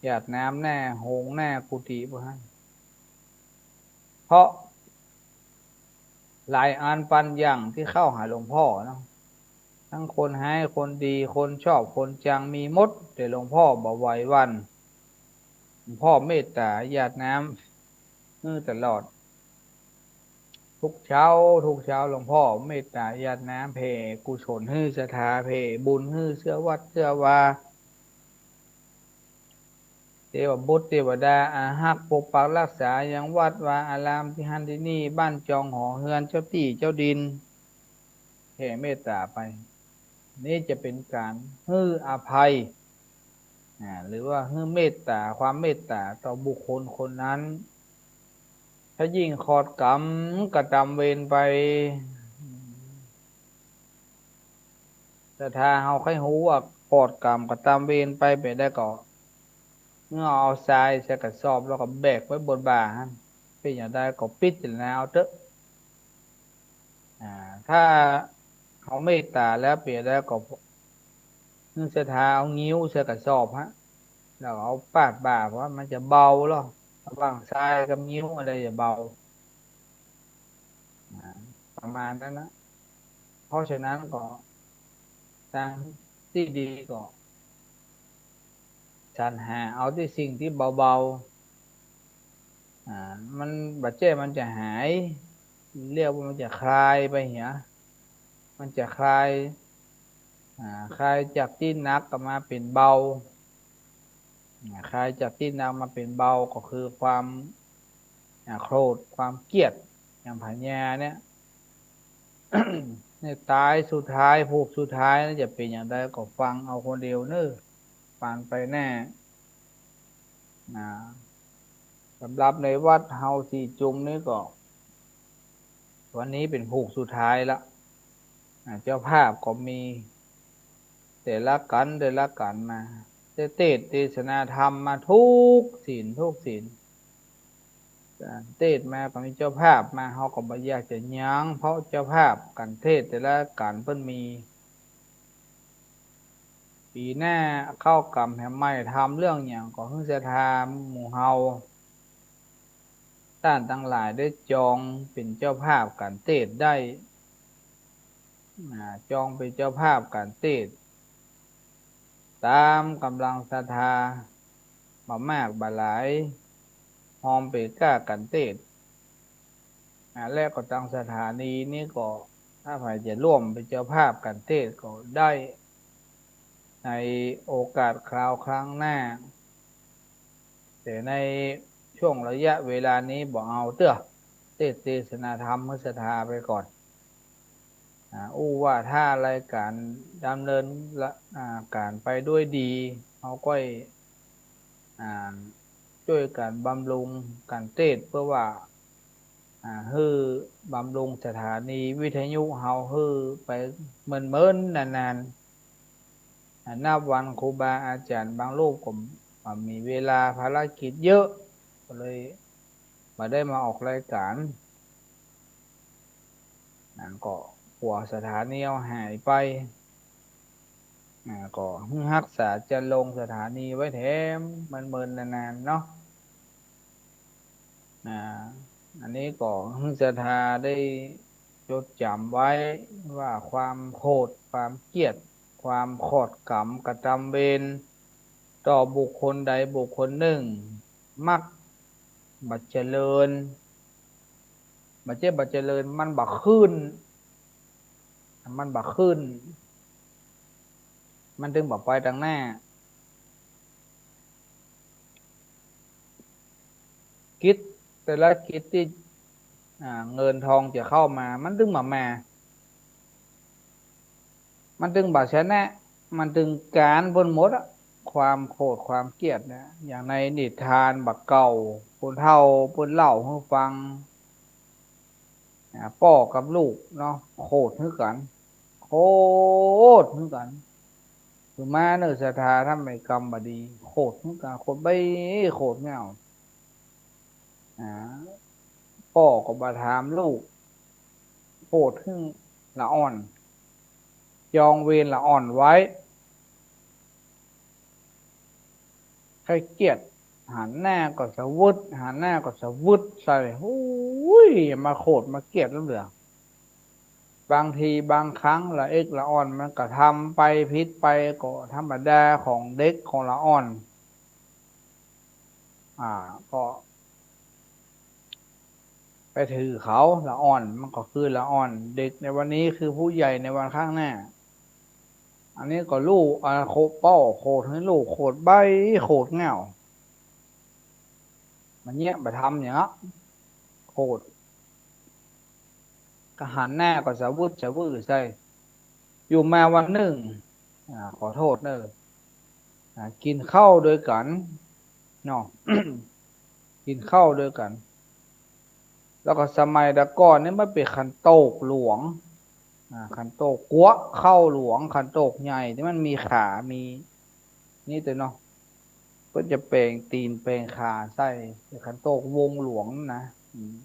A: หยาดน้ำแน่โหงแน่กุฏิเพิ่นเพราะหลายอันปันอย่างที่เข้าหาหลวงพ่อเนาะทั้งคนให้คนดีคนชอบคนจังมีหมดแต่หลวงพ่อบ่ไหววันหลวงพ่อเมตตาหยาดน้ำตลอดทุกเช้าหลวงพ่อเมตตาหยาดน้ำเพกุศลศรัทธาเพบุญเสื้อวัดเสื้อวาเทวบุตรเทวดาอาหักปกปักรักษาอย่างวัดวาอารามที่หันที่นี่บ้านจองหอเฮือนเจ้าที่เจ้าดินแผ่เมตตาไปนี่จะเป็นการให้อภัยหรือว่าให้เมตตาความเมตตาต่อบุคคลคนนั้นถ้ายิ่งขอดกรรมกระทำเวรไปแต่ถ้าเราใครหูว่าขอดกรรมกระทำเวรไปได้ก็เมื่อเอาทรายใส่กระสอบแล้วก็แบกไว้บนบ่าฮะเป็นอย่างใดก็ปิดแล้วเอาเถอะถ้าเขาเมตตาแล้วเปลี่ยนแล้วก็นึกศรัทธาเอางิ้วใส่กระสอบฮะแล้วเอาปาดบ่าเพราะมันจะเบาหรอระหว่างทรายกับงิ้วอะไรจะเบาอ่าประมาณนั้นนะเพราะฉะนั้นก็ทางที่ดีก็สรรหาเอาที่สิ่งที่เบาๆมันบาดเจ็บมันจะหายเรียกว่ามันจะคลายไปเหียมันจะคลายจากที่หนักก็มาเป็นเบาคลายจากที่หนักมาเป็นเบาก็คือความโกรธความเกลียดอย่างผัญญาเนี่ย ในตายสุดท้ายผูกสุดท้ายน่าจะเป็นอย่างไรก็ฟังเอาคนเดียวเนอะฟังไปแน่นะสำหรับในวัดเฮาสีจุมนี่ก็วันนี้เป็นผูกสุดท้ายละเจ้าภาพก็มีแต่ละกันมาเทศนาธรรมมาทุกศีลเทศมาก็มีเจ้าภาพมาเฮาก็บ่อยากจะยั้งเพราะเจ้าภาพกันเทศแต่ละกันเพิ่นมี ปีหน้าเข้ากำแหมไม่ทำเรื่องอย่างก็เพิ่งจะทำหมู่เฮาต้านตั้งหลายได้จองเป็นเจ้าภาพการเทศได้จองเป็นเจ้าภาพการเทศตามกำลังศรัทธามามากบาหลายหอมเปก้ากันเทศและก็ตั้งสถานีนี้ก็ถ้าใครจะร่วมเป็นเจ้าภาพกันเทศก็ได้ในโอกาสคราวครั้งหน้าแต่ในช่วงระยะเวลานี้บอกเอาเตื้อเทศนาธรรมมุสธาไปก่อนว่าถ้ารายการดำเนินละการไปด้วยดีเขาก็อ่าช่วยกันบำรุงการเทศเพื่อว่าฮื้อบำรุงสถานีวิทยุเฮาฮื้อไปเมินนานๆนับวันครูบาอาจารย์บางรูปก็มีเวลาภารกิจเยอะก็เลยมาได้มาออกรายการก็กลัวสถานีเอาหายไปก็รักษาจะลงสถานีไว้แถมมันเมินนานๆเนาะอ่าอันนี้ก็จะทาได้จดจำไว้ว่าความโกรธความเกลียดความขอดกำกระจำเวรต่อบุคคลใดบุคคลหนึ่งมักบัดเจริญบัดเจริญมันบักขึ้นมันบักขึ้นมันถึงบอกไปทางหน้าคิดแต่ละคิดที่เงินทองจะเข้ามามันถึงมามันถึงบาชนะมันถึงการบนหมดอะความโกรธความเกลียดนะอย่างในนิทานบักเก่าคนเฒ่าเพิ่นเล่าให้ฟังพ่อกับลูกเนาะโคตรคือกันโคตรคือกันคือมาเนื้อศรัทธาทำไมกรรมบดีโคตรคือกันโคตรใบโคตรเงาอ่าพ่อก็บาถามลูกโคตรขึ้นละอ่อนจองเวรละอ่อนไว้ใครเกลียดหันหน้าก็สะวุดหันหน้าก็สะวุดใส่โอ้ยมาโคตรมาเกลียดแล้วเหลือบางทีบางครั้งละเอกละอ่อนมันก็ทำไปพิษไปก็ธรรมดาของเด็กของละอ่อนอ่าก็ไปถือเขาละอ่อนมันก็คือละอ่อนเด็กในวันนี้คือผู้ใหญ่ในวันข้างหน้าอันนี้ก็ลูกโคเป้าโคตรให้ลูกโคตรใบโคตรเงามันเนี้ยไปทำอย่างเงี้ยโคตรก็หันหน้าก็สะวุดสะวือใส่อยู่มาวันหนึ่งขอโทษเนอะกินข้าวด้วยกันเนาะกินข้าวด้วยกัน แล้วก็สมัยแต่ก่อนนี่มันเป็นขันโตกหลวงขันโตกกัวเข้าหลวงขันโตกใหญ่ที่มันมีขามีนี่ตัวเนาะก็จะแปลงตีนแปลงขาใส่ขันโตกวงหลวงนะอืม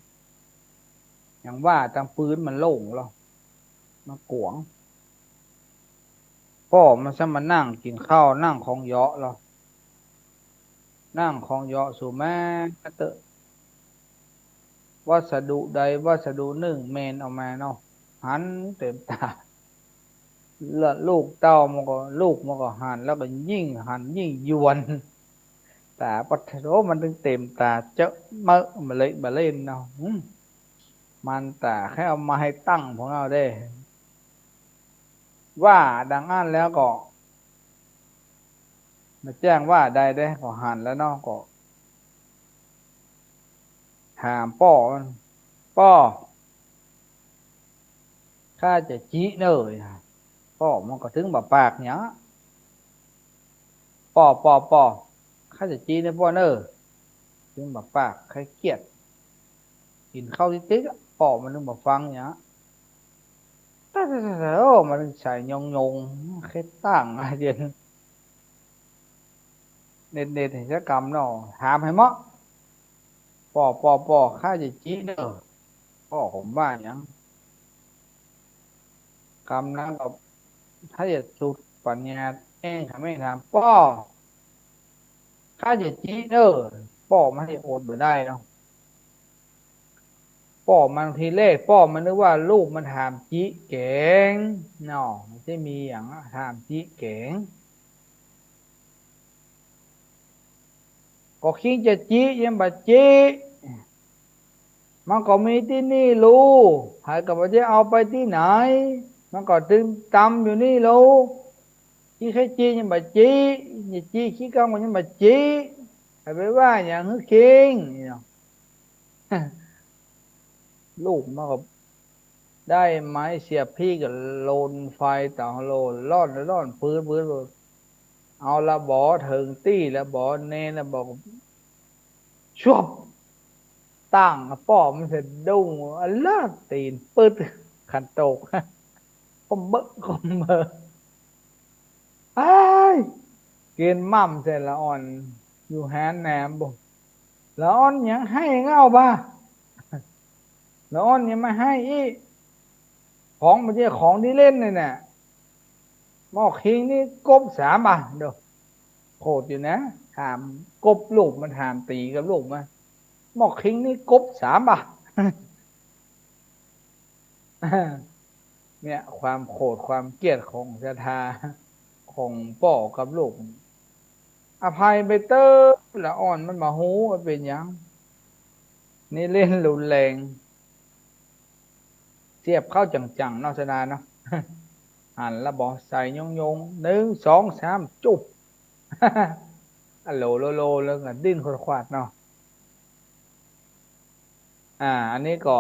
A: อย่างว่าตังพื้นมันโล่งหรอมันกวางพ่อมันจะมานั่งกินข้าวนั่งของเยาะหรอนั่งของเยาะสู่แม่เตอะวัสดุใดวัสดุหนึ่งเมนออกมาเนาะหันเต็มตา แล้วลูกเต้ามันก็ลูกมันก็หันแล้วก็ยิ่งหันยิ่งยวนแต่ปัทโธมันถึงเต็มตาเจาะเมื่อมาเล่นเนาะมันแต่แค่เอามาให้ตั้งของเราได้ว่าดังนั้นแล้วก็มาแจ้งว่าใดได้ก็หันแล้วเนาะก็ถามป้อมันป้อข้าจะจี้เนยป้อมันก็ถึงแบบปากเนี้ยป้อข้าจะจี้ในป้อเนอถึงแบบปากใครเกลียดกินข้าวติ๊กๆป้อมันถึงแบบฟังเนี้ย โอ้มันใส่nhôngเคสตั้งอะไรเดียนเน็ตเห็นจะกำเนาะถามให้มั้งปอข้าจะจี้เด้อพ่อผมว่าอย่างกำนั้นกับถ้าจะสุดปัญญา เองค่ะไม่ถามป้อข้าจะจี้เนอป้อมันให้โอนไปได้เนาะป้อมันทีแรกป้อมันนึกว่าลูกมันถามจี้เก๋งเนาะมันจะมีอย่างอะถามจี้เก๋งก็คิดจะจี้ยังบัดจี้มันก็มีที่นี่รู้หายกับว่าจะเอาไปที่ไหนมันก็ตึงตำอยู่นี่รู้จี้แค่จี้ยังบัดจี้อย่าจี้ขี้กังมันยังบัดจี้ให้ไปว่าอย่างฮึคิงเนาะลูกมันก็ ได้ไม้เสียบพี่กับโลนไฟต่อโลนร่อนพื้นเอาละบอถึงตี้แล้วบอเนนแล้วบอกชวบตั้งป้อมมันเสร็จดุ้งอันลาตีนปึ๊ดขันโตกคอมเบอร์ไอ้ายกินมั่มเสร็จละอ่อนอยู่แฮนแหนมบอกละอ่อนยังให้เงาบ้าละอ่อนยังมาให้อีของมันจะของที่เล่นเนี่ยน่ะหม้อคิงนี่กบ3 บาทเด้อ โหดอยู่นะถามกบลูกมันถามตีกับลูกมาหมอกคิงนี่กบ3 บาทเนี่ยความโกรธความเกลียดของศรัทธาของป่อกับลูกอภัยไปเตอร์ละอ่อนมันมาหูว่าเป็นหยังนี่เล่นรุนแรงเสียบเข้าจังๆเนอกสนาเนาะหันแล้วบอกใส่ยง1 2 3จุบอะโหลโลโลแล้วก็ดิ้นขวาดๆเนาะอันนี้ก็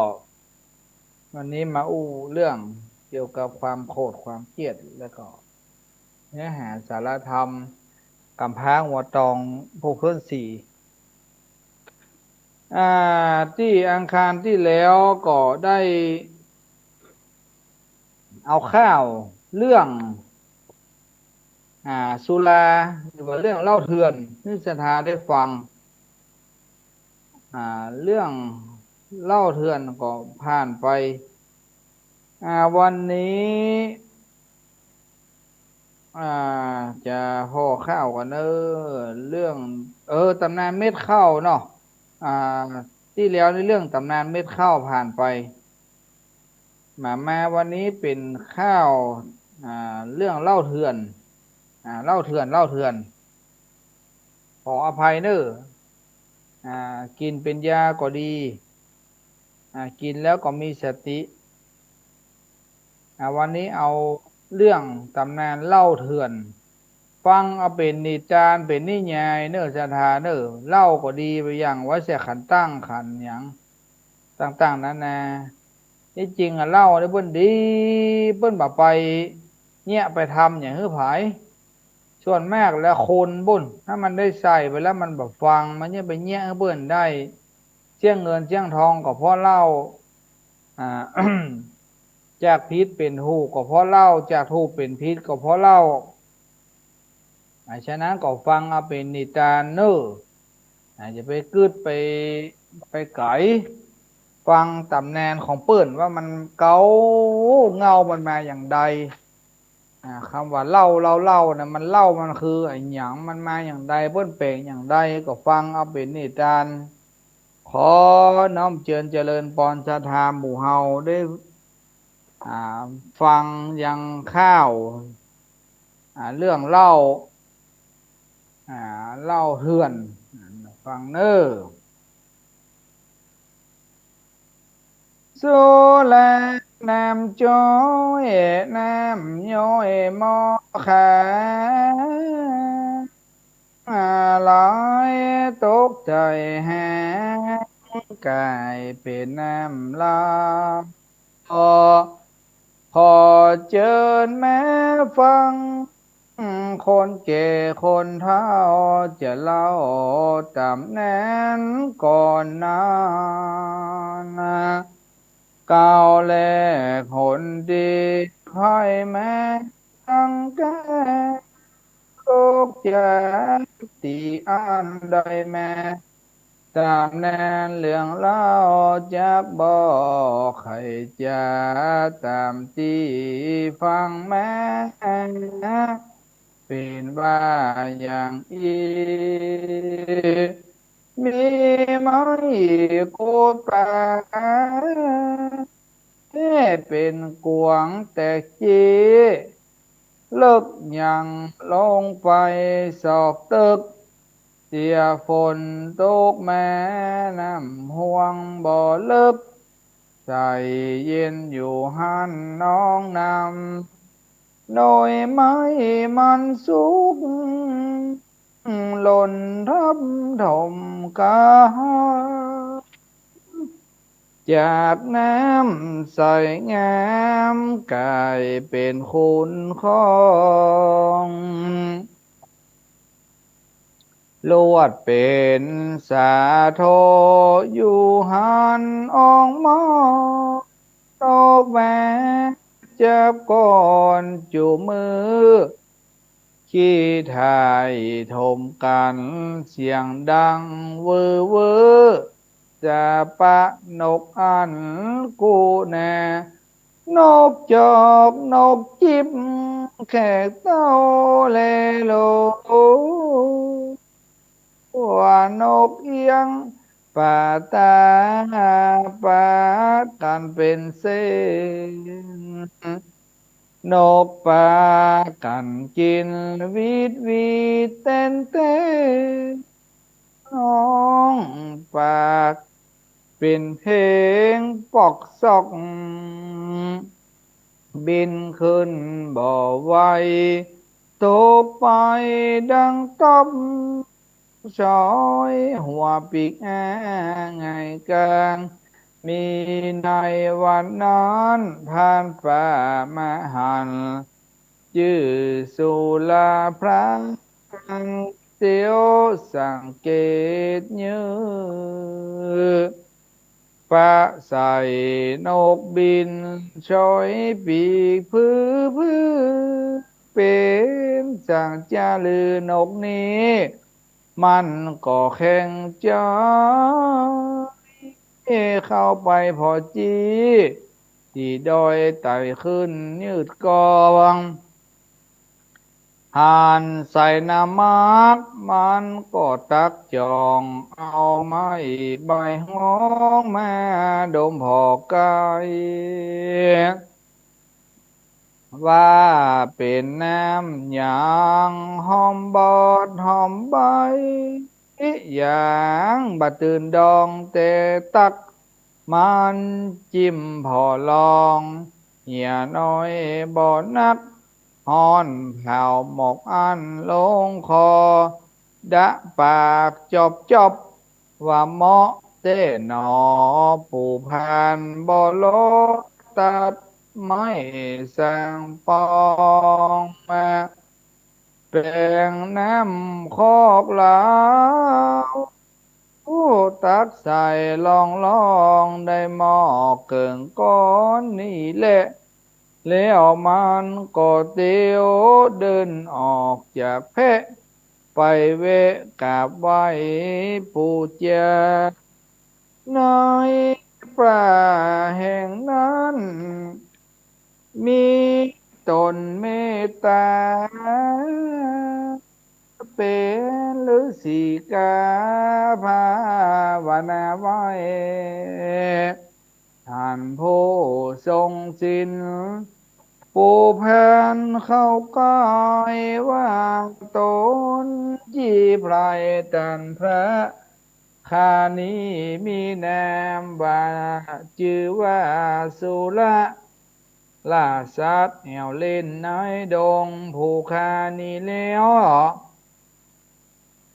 A: วันนี้มาอู้เรื่องเกี่ยวกับความโกรธความเกลียดแล้วก็เนื้อหาสารธรรมกำพร้าหัวตองผู้เพื่อนสี่อ่าที่อังคารที่แล้วก็ได้เอาข้าวเรื่องอ่าสุราหรือว่าเรื่องเล่าเถื่อนนี่สถาได้ฟังเรื่องเล่าเถื่อนก็ผ่านไปวันนี้อ่าจะห่อข้าวกันเรื่องตำนานเม็ดข้าวเนาะอ่าที่แล้วในเรื่องตำนานเม็ดข้าวผ่านไปมาวันนี้เป็นข้าวอ่าเรื่องเล่าเถื่อนเล่าเถื่อนขออภัยเนอะกินเป็นยาก็ดีกินแล้วก็มีสติวันนี้เอาเรื่องตำนานเล่าเถื่อนฟังเอาเป็นนิจานเป็นนิยายเนอสถานเนอเล่าก็ดีไปอย่างว่าเสียขันตั้งขันอย่างต่างๆนานาที่จริงเล่าได้เปิ้นดีเปิ้นแบบไปเนี่ยไปทำอย่างฮื้อผายส่วนมากแล้วคนบุญถ้ามันได้ใส่ไปแล้วมันแบบฟังมันเนี่ยไปเนี่ยเปิ้นได้เสี่ยงเงินเสี่ยงทองก็เพราะเล่าอ่า จากพิษเป็นถูกก็เพราะเล่าจากถูกเป็นพิษก็เพราะเล่าฉะนั้นก็ฟังเอาเป็นนิทานเนอะอาจจะไปกึดไปไกฟังตำแหน่งของเปิ้นว่ามันเกาเงามันมาอย่างใดคำว่าเล่านะมันเล่ามันคือไอ้หยังมันมาอย่างใดเปิ้นเป่งอย่างใดก็ฟังเอาเป็นนิทานขอน้อมเจริญเจริญปอนศรัทธาหมู่เฮาได้อ่าฟังยังข้าวเรื่องเล่าอ่าเล่าเฮือนฟังเนอสุแลน้ำจ้อยน้ำย้อยหมอขาลอยตกใจแหงกายเป็นน้ำลาพอพอเจอแม่ฟังคนแก่คนเฒ่าจะเล่าตำแหน่งก่อนหน้านะก้าวแรกหนดีค่อยแม้ตั้งแก่ทุกใจตีอันใดแม่ ตามแนนเรื่องเล่าจากบอกใครจะตามที่ฟังแม่ เป็นว่าอย่างอีมีไหมกูปากแค่เป็นกวางแต่จีเลิกยังลงไปสอกตึกเสียฝนตกแม่น้ำห่วงบ่อลึกใจเย็นอยู่หันน้องนำโดยไม้มันสุกหล่นทับถมกา จากน้ำใสงามกลายเป็นคุณของลวดเป็นสาโทอยู่หันอองมอโตแม่เจ็บก่อนจูมือขี้ไทยทมกันเสียงดังเวอเวอจะปะนกอันกูแน่นกจอกนกจิบแขกเต้าเลโลว่านกเอียงป่าตาป่ากันเป็นเส้น นกปลากันกินวีดวีดเต้นเต้นน้องปากเป็นเพลงปอกซอกบินขึ้นบ่อไวตกไปดังตบชอยหัวปีกแองไงกลางมีในวันนั้นผ่านป่ามาหัน ชื่อสุลาพระเตียวสังเกตเยือปะใส่นกบินช้อยปีกพื้พื้เป็นสังจาลือนกนี้มันก็แข่งใจเข้าไปพอจีที่ดอยไต่ขึ้นยืดกองห่านใส่น้ำมักมันก็ตักจองเอาไม้ใบหองมาดมพอกายว่าเป็นน้ำหยางหอมบอดหอมใบอย่างบัดตื่นดองแต่ตักมันจิ้มพอลองเหี่ยน้อยบ่อนักฮ้อนแผ่วหมกอันลงคอดะปากจบว่าเหมาะเต้หนอผู้พันบ่โลตัดไม่สร้างปองมาแปลงน้ำคอกเหลาผู้ตักใส่ลองได้หม้อเกิงก้อนนี่แหละแล้วมันก็เตียวเดินออกจากแพะไปเวะกราบไหว้ปู่เจ้าในป่าแห่งนั้นมีตนเมตตาเป็นฤาษีกาภาวนาไว้ท่านผู้ทรงศีลผู้แผ่นเข้ากายว่างตนจีไพรตันพระข้านี้มีนามว่าชื่อว่าสุระล่าสัตว์แหวเล่นในดงผู้ข้านี้แล้ว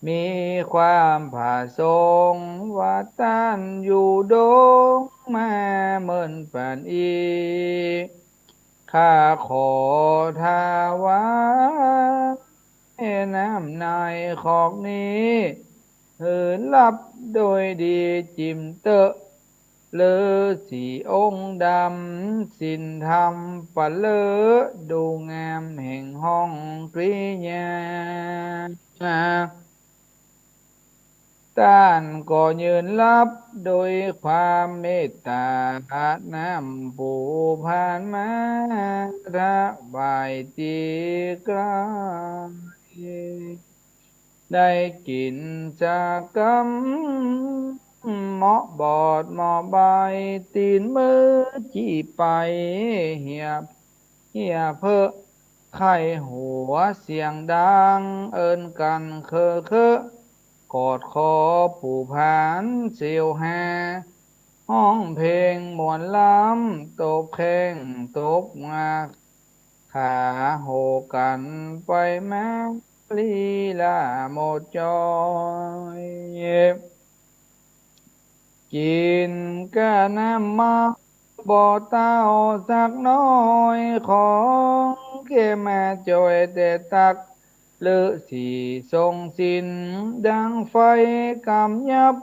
A: มีความผาสงว่าต้านอยู่ดงมาเมินป่านอีข้าขอทาวาน้ำนายของนี้เหินลับโดยดีจิมเตอะเลอสีองค์ดำสินธรรมปะเลอดูงามแห่งห้องกริยา ต้านก็ยืนรับโดยความเมตตาน้ำผู้ผ่านมาระบายตีกลายได้กินจากกำเหมาะบอดหมอใบตีนมือจี้ไปเหียบเหียเพอไข้หัวเสียงดังเอินกันกอดคอผู้ผานเสียวแหห้องเพลงมวนล้ำตบแข้งตบงาขาโหกันไปแม้ลีลาหมดจอยกินกะน้ำมาบ่อเต้าสักน้อยของเกมาจอยแต่ตักเลือสีทรงสินดังไฟกำยับ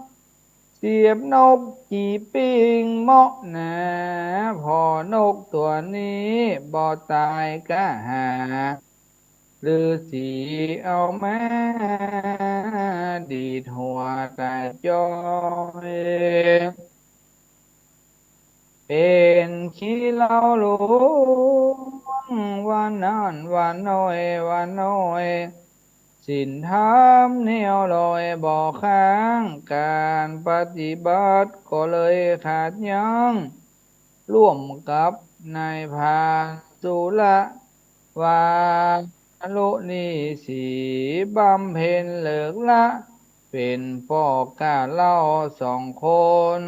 A: เสียบนกจีปิงเหมาะหนาพอนกตัวนี้บ่ตายกะหาฤาษีเอาแม่ดีดหัวแต่จอยเป็นขี้เหล้าหลวงวันนั้นวันน้อยวันน้อยสินธรรมเหนียวลอยบ่อค้างการปฏิบัติก็เลยขาดยังร่วมกับนายพรานสุระวาลุนีสีบำเพ็ญเลิกละเป็นพ่อกาเล่าสองคน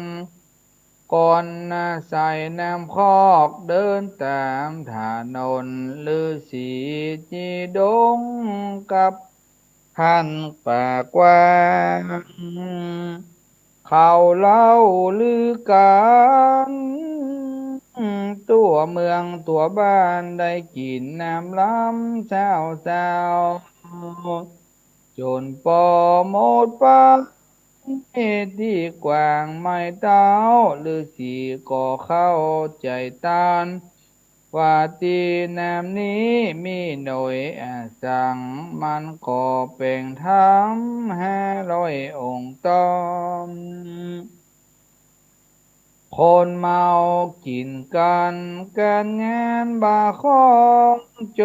A: ก่อนนาใส่น้ำคอกเดินตามถนนฤาษีจีดงกับท่านป่ากว้างเขาเล่าลือกันตัวเมืองตัวบ้านได้กินน้ำล้ำเช้าจนปอหมดปากที่กว้างไม่เต้าฤาษีก็เข้าใจตานว่าตีน้ำนี้มีหน่วยอาสังมันก็เป็นธรรม500องค์ตอม คนเมากินกันกันงานบาของโจ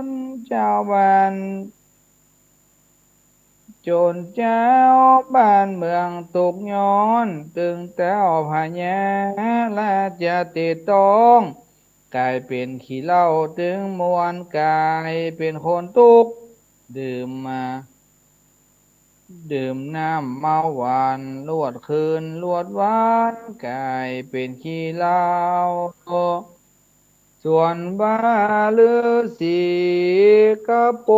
A: รเจ้าบ้านโจรเจ้าบ้านเมืองตกย้อนตึงแต้วพญาและจะติดต้องกลายเป็นขี้เหล้าตึงมวนกายเป็นคนตุกดื่มมาดื่มน้ำเมาหวานลวดคืนลวดหวานกลายเป็นขี้เหล้าส่วนบาลือสีกระโป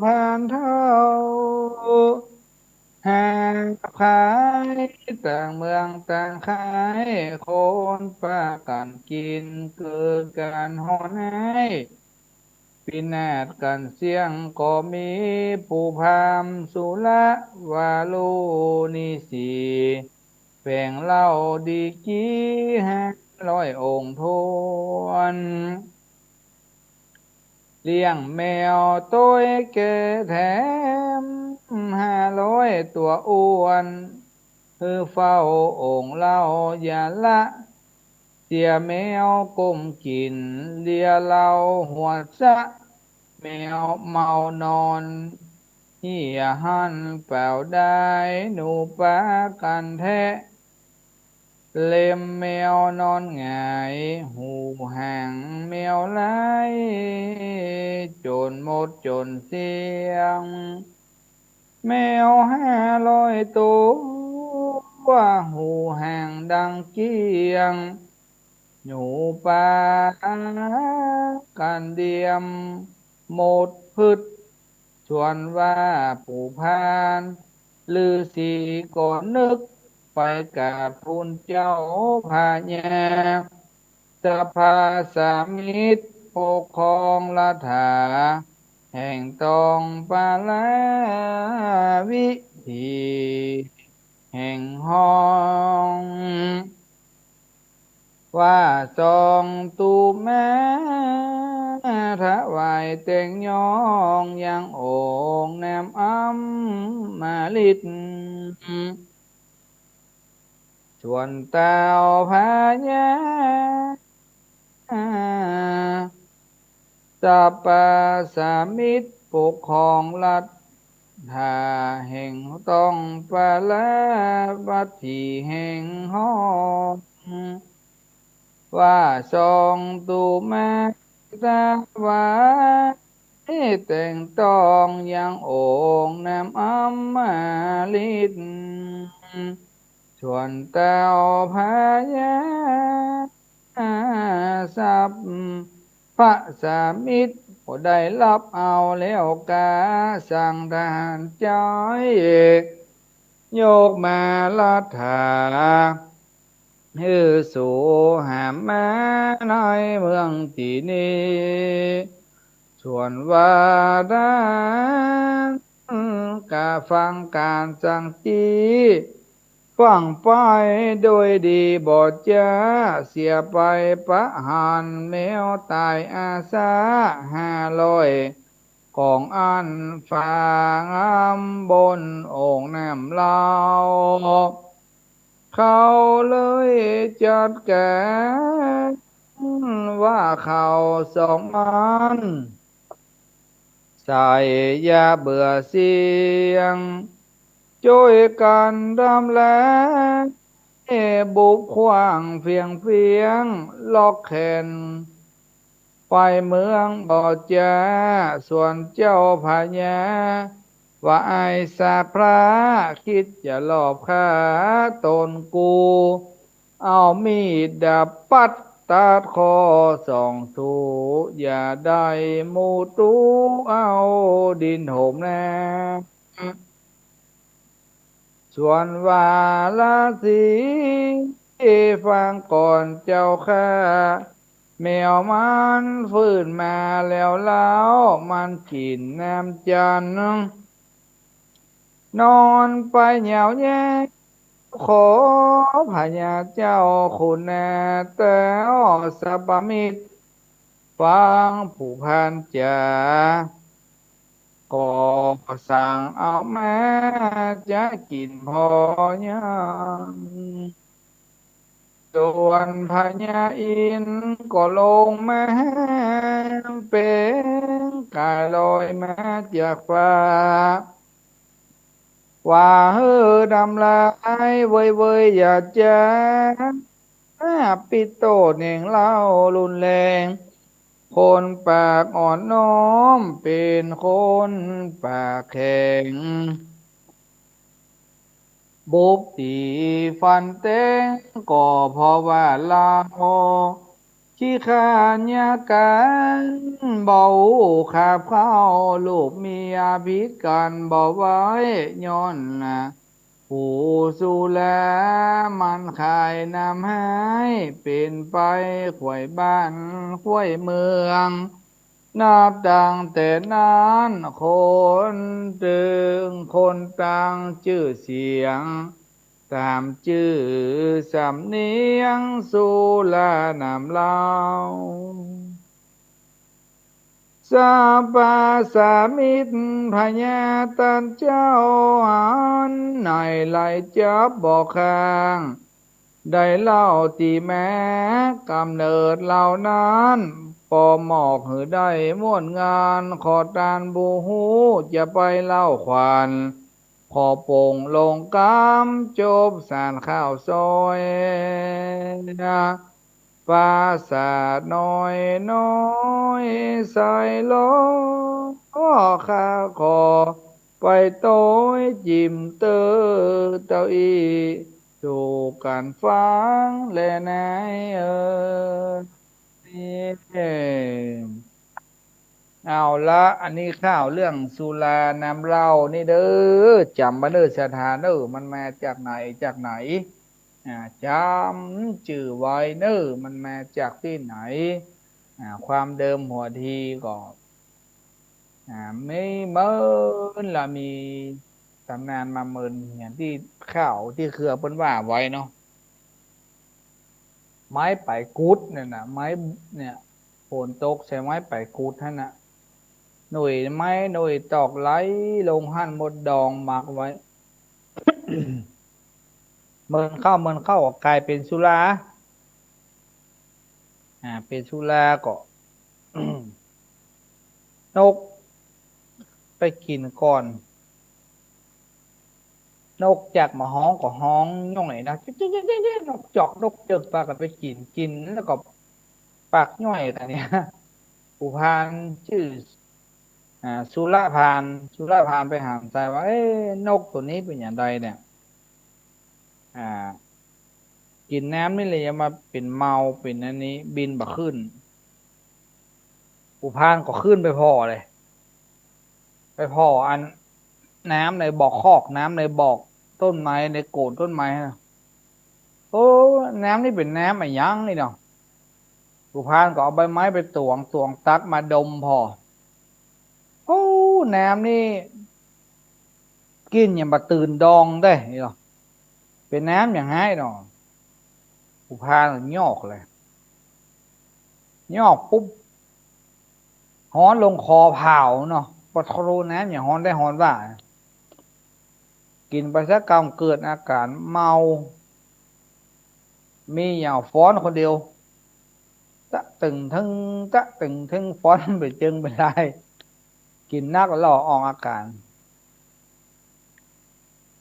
A: ผ่านเท้าหางขายต่างเมืองต่างขายคนปากันกินเกิดการหอนให้พินาศกันเสียงก็มีผู้พามสุระวาลูนิสีแป่งเล่าดีกี้500 องค์ทวนเลี้ยงแมวตัวแก่แถม500 ตัวอ้วนคือเฝ้าองค์เล่าอย่าละเสียแมวก้มกินเลียเหล่าหัวซะแมวเมานอนเหี่ยหันเปล่าได้หนูปากันแทะเล็มแมวนอนหงายหูห่างแมวไหลจนหมดจนเสียงแมว500 ตัวหูห่างดังเกี้ยงอยู่ป่ากันเดียมหมดพืชชวนว่าผู้พานลือสีก่อนนึกไปกราบทูลเจ้าพญาสภาสามิตรปกครองราถาแห่งตองปาลาวิธีแห่งห้อง ว่าจองตูแม่ถวายเต่งยองยังองค์แนมอ้ำมาลิด ส่วนเต่าพญาสัพพสามิตรปกครองรัฐถ้าแห่งต้องปลาละวัตถีแห่งห้องว่าทรงตุมาตาวาให้แต่งต้องยังองค์นำอำมาลิดส่วนเต่าพญาทรัพย์พระสามิตรก็ได้รับเอาแล้วกาสั่งทหารใจโยกมาลัดถาฮือสู่หามมาในเมืองที่นี้ส่วนว่าดานกาฟังการสังจีฟังไปโดยดีบอดจะเสียไปประหารแมวตายอาสา500ของอันฟางบนองค์น้ำลาวเขาเลยจัดแกนว่าเขา2 อันใส่ยาเบื่อเสียงช่วยกันดำแลบุกขวางเฟียงล็อกแขนไปเมืองบอดจาส่วนเจ้าพญาว่าไอ้สาพระคิดจะลอบฆ่าตนกูเอามีดดาบปัดตัดคอ2 ทูอย่าได้มูตูเอาดินโหมแน่ส่วนวาลาสีฟังก่อนเจ้าข้าแมวมันฟื้นมาแล้วมันกินน้ำจันทร์นอนไปเหงาแย่ขอพญาเจ้าคุณแน่แต่สัพมิตรฟังผู้พันจ๋าก็สั่งเอาแม่จะกินพอยังส่วนพญาอินทร์ก็ลงมาเป็นกายลอยมาจากฟ้าว่าเฮ้อดำลายเว้ยอย่าจ้าปิโตเน่งเล่ารุนแรงคนปากอ่อนน้อมเป็นคนปากแข็ง บุบตีฟันเต้งก็เพราะว่าเราขี้ขาดยากันเบาขาบเข้าลูกเมียพิษกันบ่ไว้ย้อนนะผู้สูแลมันขายนำให้เป็นไปขวยบ้านขวยเมืองนับตั้งแต่นั้นคนตึงคนตั้งชื่อเสียง ตามชื่อสำเนียงสุรานามเล่าสาปาสามิตรพญาตันเจ้าหันในไหลจับบอกข้างได้เล่าที่แม้กำเนิดเหล่านั้นปอหมอกหือได้ม่วนงานขอตานบูฮูจะไปเล่าขวัญ พอโป่งลงกำจบสารข้าวซอยนะปราสาทน้อยใส่ล้อข้าขอไปโต้ยจิมเตอเต้าอีสู่กันฟังและนายเอาละอันนี้ข้าวเรื่องสุราน้ำเหล้านี่เด้อจำมาเด้อสถานเด้อมันมาจากไหนจากไหนจำชื่อไว้เด้อมันมาจากที่ไหนความเดิมหัวทีก็ไม่เมินละมีตำนานมาเมินอย่างที่ข้าวที่เครือเปิ้นว่าไว้เนาะไม้ไผ่กุดเนี่ยนะไม้เนี่ยโผนตกใช้ไม้ไผ่กุดท่านน่ะ หน่วยไม้หน่วยตอกไหลลงหั่นหมดดองหมักไว้ เมินเข้าเมินเข้าก็กลายเป็นสุราเป็นสุราก็ นกไปกินก่อนนกจากมาฮ้องก็ฮ้องย่องไหนนะจ๊กจ๊กจ๊กจ๊กนกจอกนกเจิกปลากันไปกินแล้วก็ปากย่อยกันเนี่ยผู้พานชื่อสุรพานสุรพานไปหามใจว่าเอ๊ะนกตัวนี้เป็นอย่างไรเนี่ยอ่ากินน้ำนี่เลยจะมาเป็นเมาเป็นอันนี้บินบ่ขึ้นผู้พานก็ขึ้นไปพ่อเลยไปพ่ออันน้ำในบ่อคอกน้ำในบ่อต้นไม้ในโกนต้นไม้นะโอ้น้ำนี่เป็นน้ำอะไรยังนี่เนาะผู้พานก็เอาใบไม้ไปตวงตักมาดมพอโอ้น้ำนี่กินอย่างบะตื่นดองได้นี่เนาะเป็นน้ำอย่างไงเนาะผู้พานก็ยอกเลยยอกปุ๊บฮ้อนลงคอเผาเนาะพอทะลุน้ำอย่างฮ้อนได้ฮ้อนว่ากินไปสักกำเกิดอาการเมามีอย่างฟ้อนคนเดียวตะตึงทึงฟ้อนไปจึงไปได้กินนักแล้วออกอาการ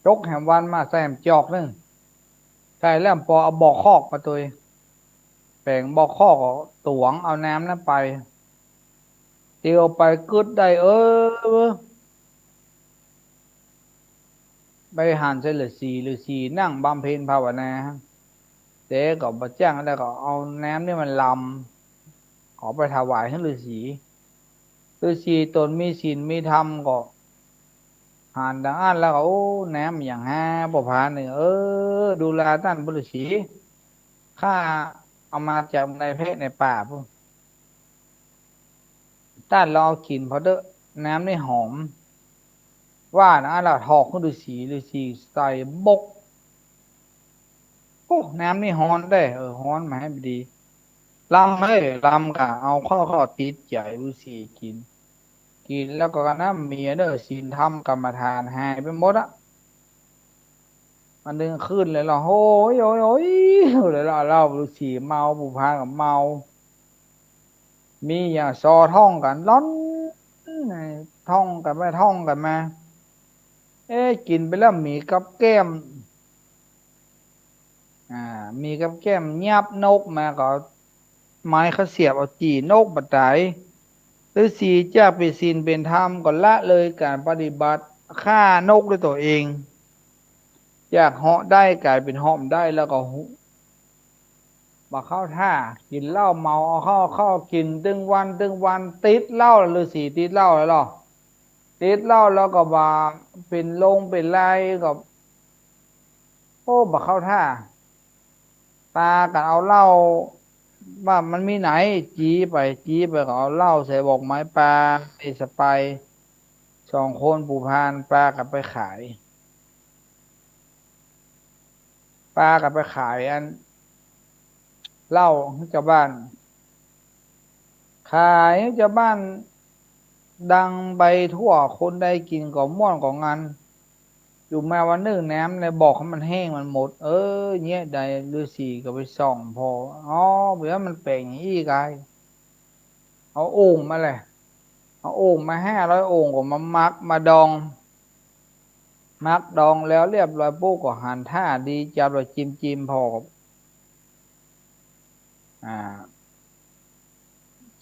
A: จกแหมวันมาใส่แหมจอกนึงใส่แล้วพอเอาบอกคอกมาตัวแปลงบอกคอกก็ตวงเอาน้ำนั้นไปเตียวไปกึดได้ไปหันใส่ฤาษีนั่งบำเพ็ญภาวนาเจ๊ก็บะจ้างแล้วก็เอาน้ำนี่มันลำขอไปถวายให้ฤาษีตนมีศีลมีธรรมก็หานดังอันแล้วก็โอ้น้ำอย่างห้าบ่ผ่านหนึ่งดูแลท่านบุรุษีข้าเอามาจากในเพศในป่าพุ่นท่านลองกินพอเด้อน้ำนี่หอมว่านะเราทอกขึ้นฤาษีใส่บกโอ้น้ำนี่ฮ้อนได้ฮ้อนมาให้ดีลำให้ลำกะเอาข้อติดใจฤาษีกินแล้วก็น้ำเมียเด้อศีลธรรมกรรมฐานหายไปหมดอะมันดึงขึ้นเลยเราโอ้ยโอ้ยโอ้ยเลยเราฤาษีเมาบุพากับเมามีอย่างซอท่องกันร้อนท่องกันไปท่องกันมากินไปแล้วมีกับแก้มอ่ามีกับแก้มยับนกมาก็ไม้เขาเสียบเอาจีนกบัดไดฤาษีจะเป็นศีลเป็นธรรมก็ละเลยการปฏิบัติฆ่านกด้วยตัวเองอยากเหาะได้กลายเป็นเหาะได้แล้วก็มาเข้าท่ากินเหล้าเมาเอาเข้ากินตึงวันติดเหล้าฤาษีติดเหล้าแล้วหรอติดเหล้าแล้วก็มาเป็นลงเป็นไรก็โอ้มาเข้าท่าตากันเอาเหล้าว่ามันมีไหนจี้ไปก็เอาเหล้าใส่บอกไม้ปลาไอ้สไป2 คนปูพานปลากับไปขายปลากับไปขายอันเหล้าให้ชาวบ้านขายให้ชาวบ้านดังไปทั่วคนได้กินก็ม่วนก็งานอยู่มาวันหนึ่งน้ำในบอกให้มันแห้งมันหมดเงี้ยได้ฤาษีก็ไปส่องพออ๋อเบื่อมันแปลงอย่างนี้กายเอาโอ่งมาเลยเอาโอ่งมา500 โอ่งก็มามักมาดองมักดองแล้วเรียบร้อยปุ๊บก็หันท่าดีจับเราจิ้มพอกับอ่า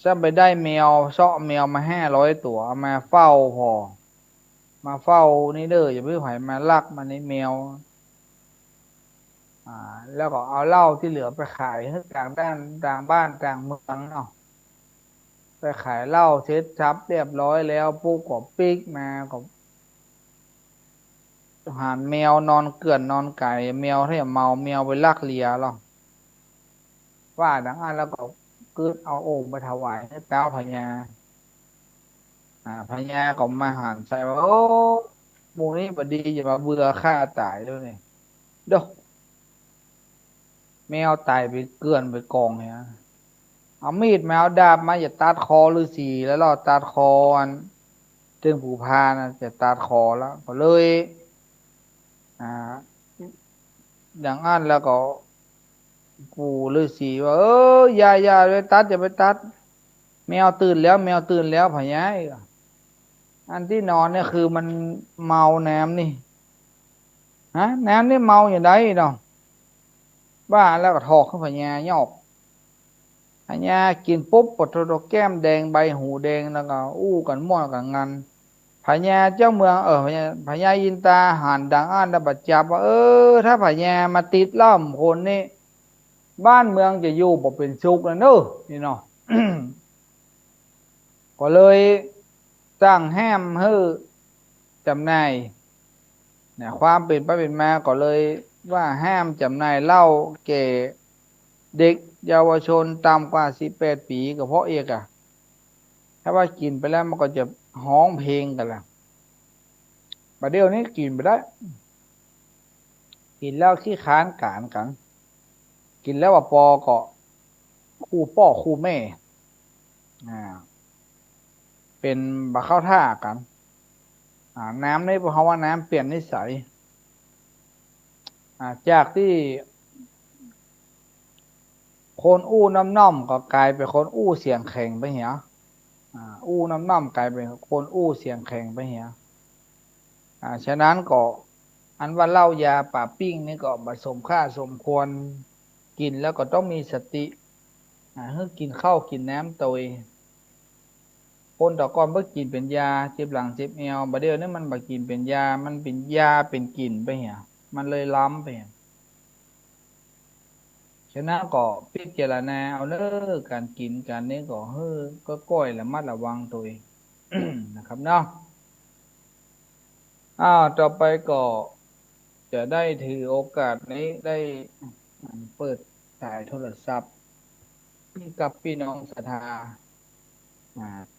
A: จะไปได้แมวเซาะแมวมา500 ตัวเอามาเฝ้าพอมาเฝ้านี่เด้ออย่าเพิ่งไผมาลักมันในแมวอ่าแล้วก็เอาเหล้าที่เหลือไปขายให้ต่างบ้านต่างเมืองเนาะไปขายเหล้าเซ็ตชับเรียบร้อยแล้วปุ๊บก็ปิ๊กมาก็หานแมวนอนเกลื่อนนอนไก่แมวที่เมาแมวไปลักเลียหรอว่าดังนั้นแล้วก็กึดเอาโอ่งไปถวายให้เต้าพญาพญาก็มาหันใส่ว่าโอ้หมูนี้บดีอย่ามาเบื่อฆ่าตายด้วยนี่เด้อแมวตายไปเกลื่อนไปกองเนี่ยเอามีดแมวดาบมาอย่าตัดคอฤาษีแล้วเราตัดคออันถึงผูพานะจะตัดคอแล้วก็เลย อ่าอย่างอันแล้วก็ปู่ฤาษีว่าอย่าไปตัดอย่าไปตัดแมวตื่นแล้วแมวตื่นแล้วพะยายอันที่นอนเนี่ยคือมันเมาแหนมนี่ฮะแหนมนี่เมาอย่างไรเนาะบ้าแล้วก็ถอกขึ้นพะยายอกพะยากินปุ๊บปวดตัวแก้มแดงใบหูแดงแล้วก็อู้กันม่วนกันงันพญาเจ้าเมืองพญาอินตาหันดังอ้านระบัดจับว่าถ้าพญามาติดล่อมคนนี่บ้านเมืองจะอยู่บ่เป็นสุขแล้วเนอะนี่เนาะ ก็เลยตั้งแห้มให้จำหน่ายเนี่ยความเป็นไปเป็นมาก็เลยว่าห้ามจำหน่ายเหล้าแก่เด็กเยาวชนต่ำกว่า18 ปีก็เพราะเอกอะถ้าว่ากินไปแล้วมันก็จะฮ้องเพลงกันละประเดี๋ยวนี้กินไปได้กินแล้วขี้ค้านกานกันกินแล้วว่าปอก็คู่พ่อคู่แม่อ่าเป็นบะเข้าท่ากันน้ำนี่เพราะว่าน้ำเปลี่ยนนิสัยจากที่คนอู้น้ำน่อมก็กลายเป็นคนอู้เสียงแข็งไปเหียอู้น้ำน่อมกลายเป็นคนอู้เสียงแข็งไปเหียฉะนั้นก็อันว่าเหล้ายาป่าปิ้งนี่ก็ผสมค่าสมควรกินแล้วก็ต้องมีสติเพื่อกินข้าวกินน้ำตัวคนต่อก่อนเมื่อกินเป็นยาเจ็บหลังเจ็บเอวบัดเดี๋ยวนี้มันบ่กินเป็นยามันเป็นยาเป็นกลิ่นไปเหียมันเลยล้ำไปเหียฉะนั้นก็พิจารณาเอาเด้อการกินการนี้ก็ก็ก้อยระมัดระวังตัวเอง นะครับเนาะต่อไปก็จะได้ถือโอกาสนี้ได้เปิดสายโทรศัพท์กับพี่น้องศรัทธา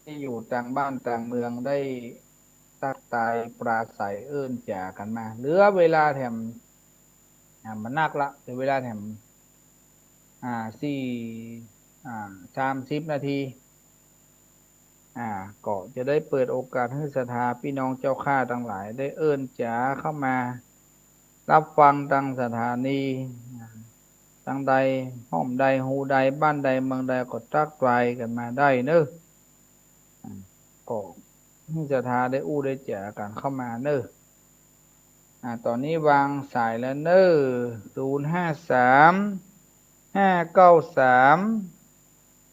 A: ที่อยู่ต่างบ้านต่างเมืองได้ตักตายปราศัยเอื้นจ่ากันมาเหลือเวลาแถมมันนักละเหลือเวลาแถมสี่30 นาทีก็จะได้เปิดโอกาสให้ศรัทธาพี่น้องเจ้าข้าทั้งหลายได้เอื้นจ๋าเข้ามารับฟังดังสถานีทางใดห้องใดหูใดบ้านใดเมืองใดก็ทักทายกันมาได้เนอะก็จะทาได้อู้ได้เจอกันเข้ามาเนอะตอนนี้วางสายแล้วเนอะ053 593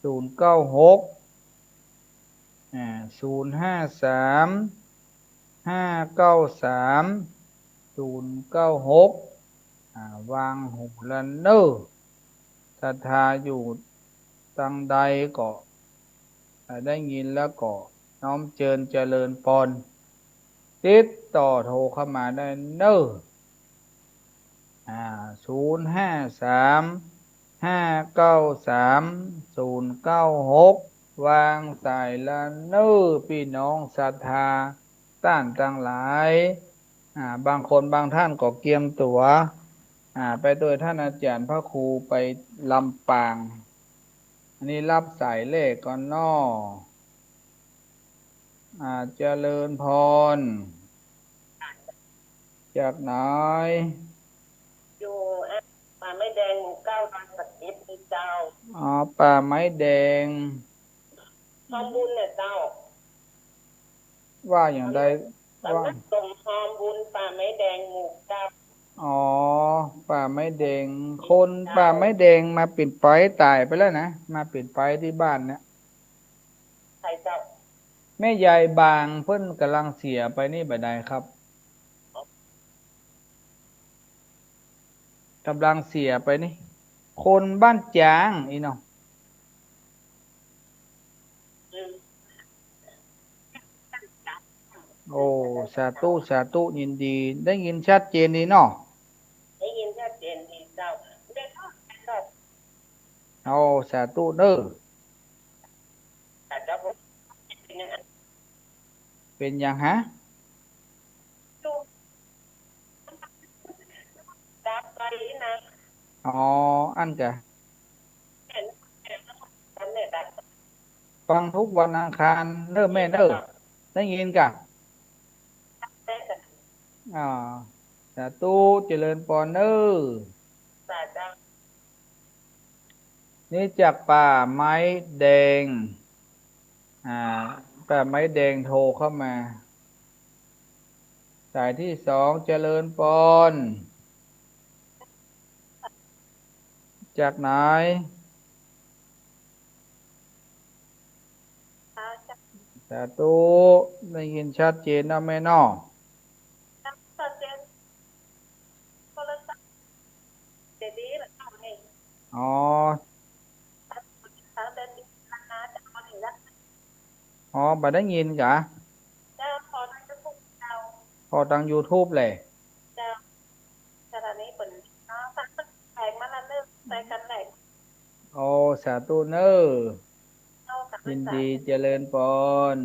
A: 096053 593 096วางหูแล้วเนอะศรัทธาอยู่ตังใดก็ได้ยินแล้วก็น้อมเจริญเจริญพรติดต่อโทรเข้ามาได้เนอะ053 593 096วางสายละเนอะพี่น้องศรัทธาต้านทั้งหลายบางคนบางท่านก็เกียมตัวไปโดยท่านอาจารย์พระครูไปลำปางอันนี้รับสายเลขก่อนนอเจริญพรจากไหน
B: อยู่ป่าไม้แดงหมู่9บางปะอิดเจ้า
A: ป่าไม้แดง
B: ฮอมบุญเนี่ยเจ้า
A: ว่าอย่างไร
B: สำนักสงฆ์ฮอมบุญป่าไม้แดงหมู่9
A: ป่าไม้แดงคนป่าไม้แดงมาปิดไปตายไปแล้วนะมาปิดไปที่บ้านเนี่ย
B: ใครเจ้า
A: แม่ยายบางเพิ่นกำลังเสียไปนี่บัดใดครับกำลังเสียไปนี่คนบ้านจางอีเนาะโอ้สาธุสาธุยินดีได้ยินชัดเจนดีเนาะ
B: ได้ยินชัดเจนดีเจ้าได้ทอดเจ้า
A: สาธุเด้อ
B: แต่เจ้าเป็นยังไง
A: เป็นยังฮะ
B: ดับไปนะ
A: อันกะ
B: เห็นเนี่ยดับ
A: ฟังทุกวันอังคารเด้อแม่เด้อได้ยินกะ
B: ได้แต่
A: อ่า สาธุเจริญปอนเนอร์
B: สาธุ
A: นี่จากป่าไม้แดงอ่าป่าไม้แดงโทรเข้ามาสายที่สองเจริญปอนจากไหนสาธุได้ยินชัดเจนนะแม่นอ
B: ชัดเจนโทรศัพท์เดี๋ยวนี้แหละเอาเอง
A: อ๋อ
B: ทางเดินนาจะเอาหนึ่งละ
A: อ๋อบ่ได้ยินกะ
B: เจ้าพอนั่นจะพูดเรา
A: พอทาง YouTube เลย
B: เจ้าสถานีเป็นเนาะสักแข่งมาแล้วเลิกใส่กันแหลก
A: โอ้สาธุเนอร์
B: เอากับ
A: ยิน
B: ภาษา
A: ดีเจริญปอน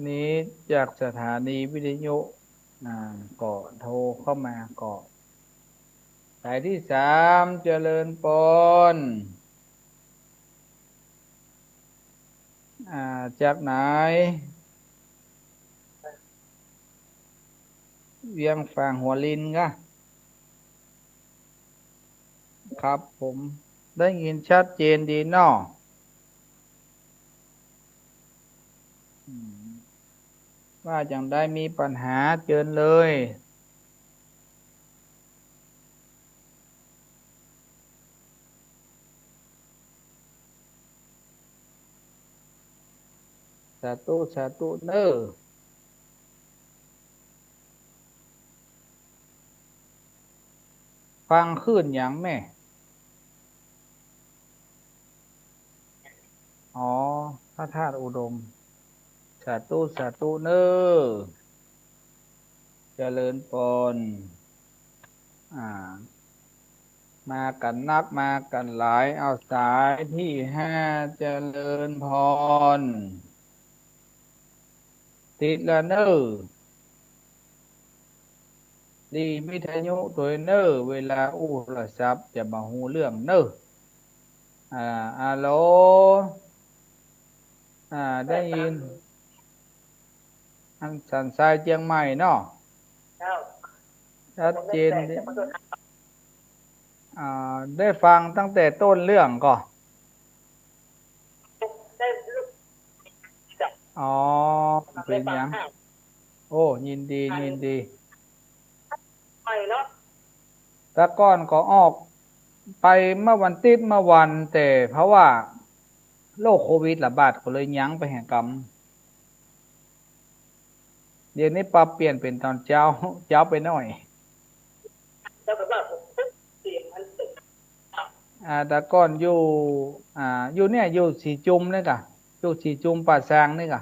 A: นี้จากสถานีวิทยุก็โทรเข้ามาก็สายที่สามเจริญปอนจากไหนเวียงฝั่งหัวลินกะครับผมได้ยินชัดเจนดีเนาะอืมว่าจังได้มีปัญหาเชิญเลยสาธุสาธุเนอฟังขึ้นอย่างแม่อ๋อพระธาตุอุดมสาธุสาธุเนอเจริญปนอ่ามากันนักมากันหลายเอาสายที่ห้าเจริญพรติดละเนอดีวิทยุตัวเนอเวลาอู้โทรศัพท์จะมาหูเรื่องเนออ่าอาโลได้ยินอันสันทรายเจียงใหม่เนาะ
B: เจ้า
A: ชัด
B: ผม
A: เจ
B: ไม่
A: น
B: แตกจะมาโดน
A: ได้ฟังตั้งแต่ต้นเรื่องก็
B: ได้ลูกจับ
A: อ๋อเป็
B: ได้
A: นหยัง
B: ฟังข้าว
A: โอ้ยินดียินดี
B: ไปแล้ว
A: ตะก้อนก็ออกไปเมื่อวันติดเมื่อวันแต่เพราะว่าโรคโควิดระบาดก็เลยยั้งไปแห่งกรรมเดี๋ยวนี้ปรับเปลี่ยนเป็นตอนเช้าเช้าไปหน่อย
B: เจ้าก็บอกผมเสียงมันตึก
A: ตะก้อนอยู่อยู่เนี่ยอยู่สีจุมนี่กะอยู่สีจุมป่าซางนี่กะ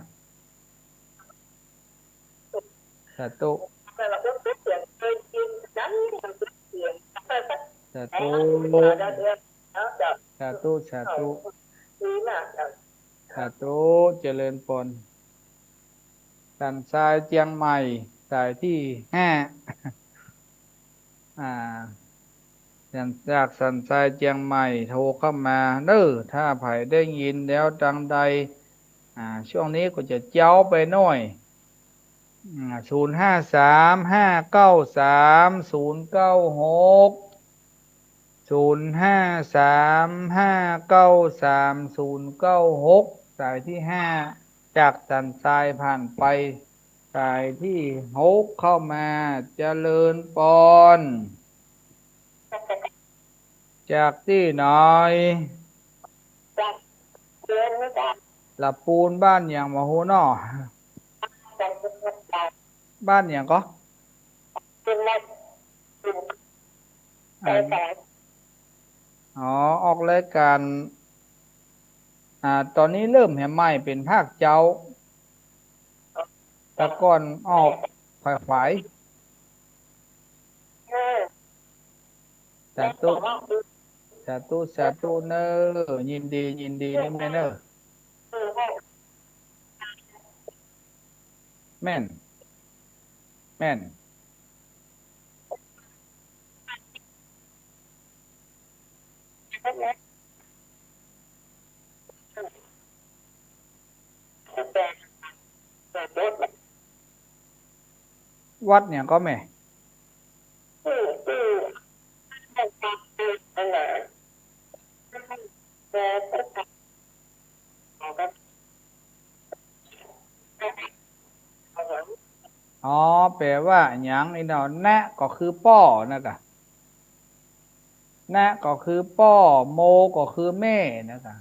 A: สาธุ
B: แต่เราก็เสียงเคยกินนั้นมันเสียงแต่แต่
A: สา
B: แอ
A: ธุ
B: บมาได้เดือนแล้วจะ
A: สาธุสา
B: เขา
A: ธุ
B: ดีมากจะ
A: สาธุเจริญปนสันทรายเจียงใหม่สายที่ห้าอ่าจากสันทรายเจียงใหม่โทรเข้ามาเด้อถ้าไผ่ได้ยินแล้วดังใดช่วงนี้ก็จะเจ้าไปหน่อย05359309960535930996สายที่ห้าจากสันทรายผ่านไปสายที่หกเข้ามาเจริญปอนจากที่ไหน
B: จากเดือนไม่ได้
A: ละปูนบ้านอย่างมโหนอ
B: จากเดือนจาก
A: บ้านอย่างก็
B: เดือนแรกเดือน
A: อ่
B: แต่แต่
A: าอ๋อออกรายการตอนนี้เริ่มแห่ใหม่เป็นภาคเจ้าแตะก่อนออกฝ่ายฝ่าย
B: เออ
A: สาธุ
B: แต่ว่า
A: สาธุสาธุเนอยินดียินดีนะแม่เนอ
B: เออให้
A: แม่นแม่น
B: ให้แม่แต่แต่โดน
A: วัดเนี่ยก็แม่
B: ที่เป็นการเป็นไหนแต่ก็ก็
A: อ๋อแปลว่าหยังนี่เนาะแนะก็คือป้อนะกะแนะก็คือป้อโมก็คือแม่นะกะ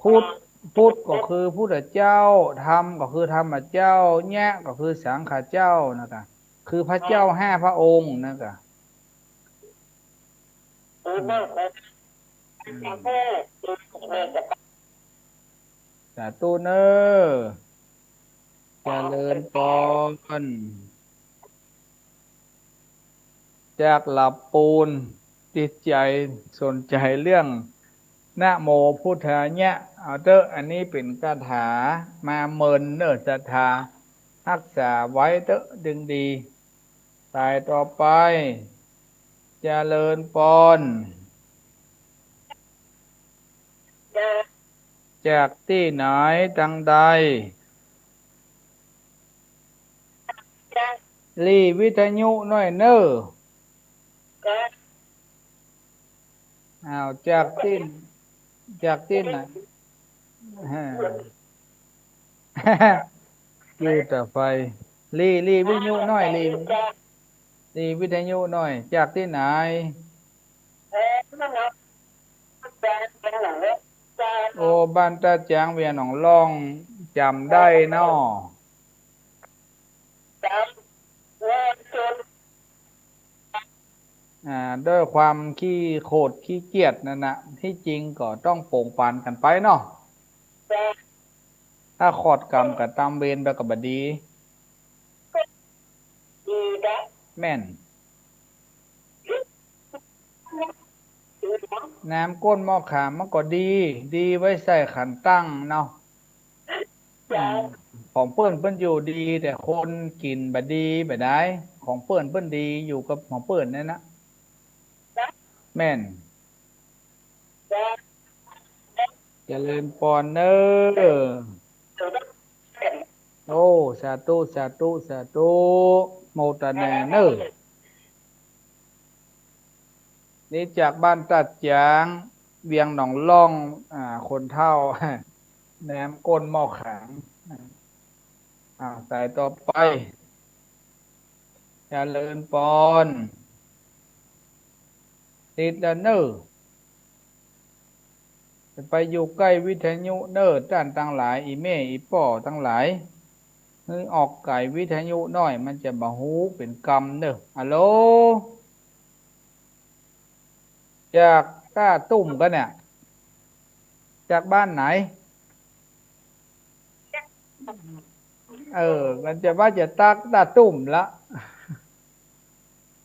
A: พุทธพุทธก็คือพุทธเจ้าธรรมก็คือธรรมเจ้าแยะก็คือสังฆเจ้านะกะคือพระเจ้าห้าพระองค์นะกะ
B: คือ
A: อืม
B: นั่งเป็น
A: อืม
B: ประเภทที่มีกับ
A: สาธุเนอเจริญพรจากหลับปูนจิตใจสนใจเรื่องนะโมพุทธาเนี่ยเอาเตอะอันนี้เป็นคาถามาเมินเนอศรัทธารักษาไว้เตอะดึงดีตายต่อไปเจริญพร
B: เดิน
A: จากที่ไหนจังใด
B: ได้
A: รีวิทยุหน่อยเนอ
B: ก็
A: อ้าวจากที่จากที่ไหนฮะ อยู่แต่ไฟรีวิทยุหน่อยรีวิทยุหน่อยจากที่ไหน
B: มันเนาะเป็นหนังเล็กจะ
A: โอ้บ้านตาจางเวียหนองล่องจำได้นอ
B: จำเงินจน
A: ด้วยความขี้โคตรขี้เกียจนั่นนะที่จริงก็ต้องโป่งปานกันไปเนาะ
B: จะ
A: ถ้าขอดกรรมกับตามเวรแบบกับบดี
B: ดีได้
A: แม่น
B: ดีนะ
A: น้ำก้นหม้อขามมันก็ดีดีไว้ใส่ขันตั้งเนาะอื
B: จะ
A: มของเปิ้นอยู่ดีแต่คนกินบดีแบบได้ของเปิ้นดีอยู่กับของเปิ้นนั่นนะ
B: จะ
A: แม่น
B: จะ
A: เจริญพรเนอ
B: จะเป็น
A: โอ้สาธุสาธุสาธุโมตนาเนอนี่จากบ้านตัดยางเวียงหนองล่องคนเฒ่าแหนมก้นหม้อขางสายต่อไปเจริญพรติดแล้วเนอจะไปอยู่ใกล้วิทยุเนอด้านตั้งหลายอีเม่อีป่อตั้งหลายนึออกไก่วิทยุน้อยมันจะบาหูเป็นกรรมเนอฮัลโหลจากก้าตุ่มกันเนี่ยจากบ้านไหนมันจะว่าจะตักตาตุ่มละ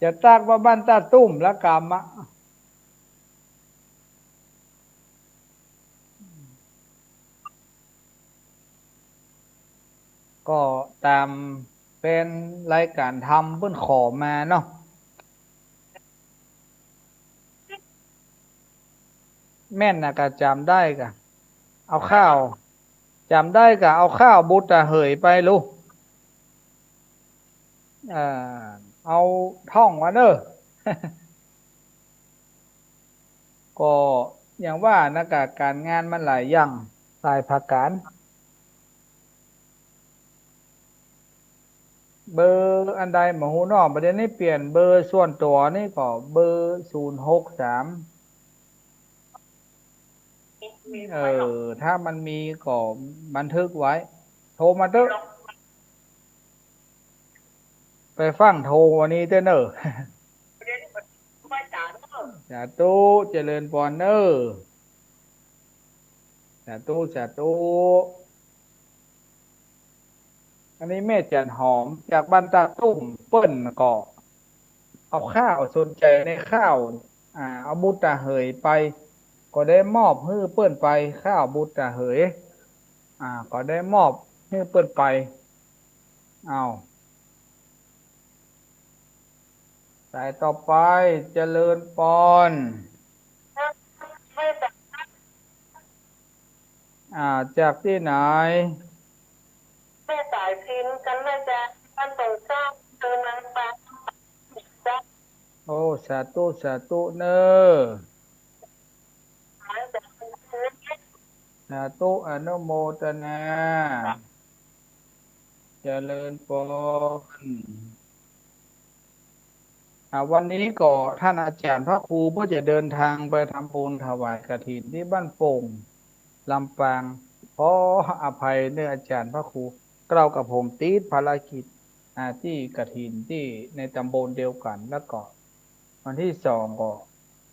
A: จะตักว่าบ้านตาตุ่มละกรรมอะก็ตามเป็นรายการทำเพิ่นขอมาเนาะแม่นนะก็จำได้กะเอาข้าวจำได้กะเอาข้าวบุตรเหยไปลูกเอ่อเอาท่องมาเนอะก็อย่างว่านะกะการงานมันหลายอย่างหลายภาคการเบอร์อันใดหมหูนอกประเด็นนี้เปลี่ยนเบอร์ส่วนตัวนี่ก็เบอร์063
B: มี
A: เออ
B: ไฟหรอก
A: ถ้ามันมีก็บันทึกไว้โทรมาเถอะไปฟังโทรวันนี้เต้อเนอะ
B: เรียนไม่จ่ายเนอะ
A: สาธุเจริญพรเนอะสาธุสาธุอันนี้แม่จันหอมจากบ้านตาตุ้มเปิ้นก็เอาข้าวสนใจในข้าวเอาบุตรตาเหยไปก็ได้มอบให้เปิ้นไปข้าวบุตรตาเหยก็ได้มอบให้เปิ้นไปเอาสายต่อไปเจริญพร
B: ไม่จ่าย
A: จากที่ไหน
B: ไม่จ่ายพินกันไม่จ่ายมัน ใส่จ้างเจอนางฟ้าจ้าง
A: โอ้สาธุสาธุเนอ
B: หายจากพื้น
A: สาธุอนุโมทนาเจริญพรวันนี้ก็ท่านอาจารย์พระครูก็จะเดินทางไปทำบุญถวายกฐินที่บ้านโป่งลำปางขออภัยเนื่องอาจารย์พระครูเรากับผมติดภารกิจที่กฐินที่ในตำบลเดียวกันแล้วก็วันที่2ก็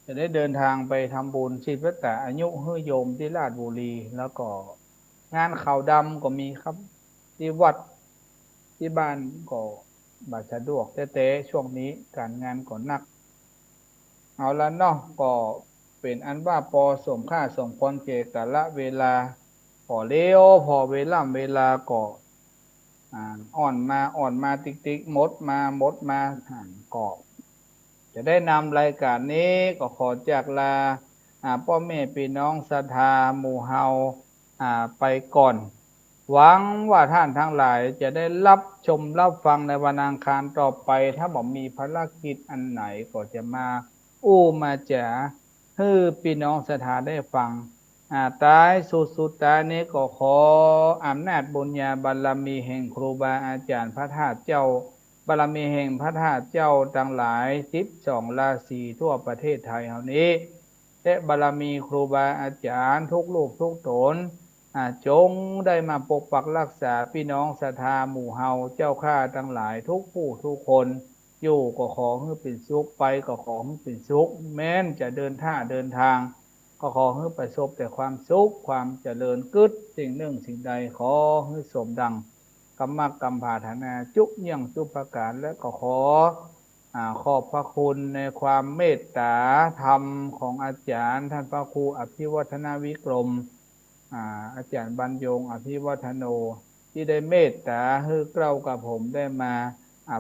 A: จะได้เดินทางไปทำบุญชีพตะอายุฮือโยมที่ราชบุรีแล้วก็งานขาวดำก็มีครับที่วัดที่บ้านก็บัดสะดวกแต่ช่วงนี้การงานก็หนักเอาละเนาะก็เป็นอันว่าพอสมค่าสมควรเกกะละเวลาพอเลี้ยวพอเวลาก็อ่อนมาติ๊กมดมาก็จะได้นำรายการนี้ก็ขอจากลาพ่อแม่พี่น้องศรัทธาหมู่เฮาไปก่อน หวังว่าท่านทั้งหลายจะได้รับชมรับฟังในวันอังคารต่อไปถ้าบอกมีภารกิจอันไหนก็จะมามาจะให้พี่น้องศรัทธาได้ฟังตายสุดตายนี้ก็ขออำนาจบุญญาบารมีแห่งครูบาอาจารย์พระธาตุเจ้าบารมีแห่งพระธาตุเจ้าทั้งหลาย12ราศีทั่วประเทศไทยเฮานี้และบารมีครูบาอาจารย์ทุกรูปทุกตน จงได้มาปกปักรักษาพี่น้องศรัทธาหมู่เฮาเจ้าข้าทั้งหลายทุกผู้ทุกคนอยู่ก็ขอให้เป็นสุขไปก็ขอให้เป็นสุขแม้นจะเดินทางก็ขอให้ประสบแต่ความสุขความเจริญกึศสิ่งหนึ่งสิ่งใดขอให้สมดังกรรมกรรมปรารถนาจุยังจุประการและก็ขอบพระคุณในความเมตตาธรรมของอาจารย์ท่านพระครูอภิวัฒนาวิกรม อาจารย์บรรยงอภิวัฒโนที่ได้เมตตาให้เรากับผมได้มา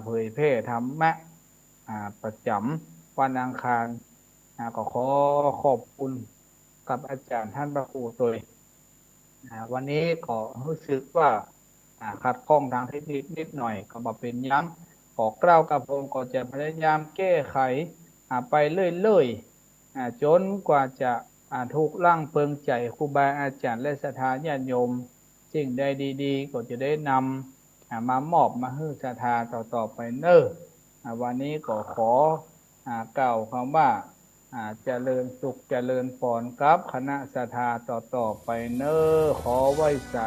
A: เผยแพร่ธรรมะประจำวันอังคารก็ขอบคุณกับอาจารย์ท่านพระครูโดยวันนี้ก็รู้สึกว่าขัดข้องทางเทคนิคนิดหน่อยก็มาเป็นหยังขอกล่าวกับผมก็จะพยายามแก้ไขไปเรื่อยๆจนกว่าจะถูกล่างเปิงใจครูบาอาจารย์และศรัทธาญาติโยมสิ่งใดดีๆก็จะได้นำมามอบมาให้ศรัทธาต่อไปเนอะวันนี้ก็ขอกล่าวคำว่าเจริญสุขเจริญพรกับคณะศรัทธาต่อไปเนอะขอไว้สา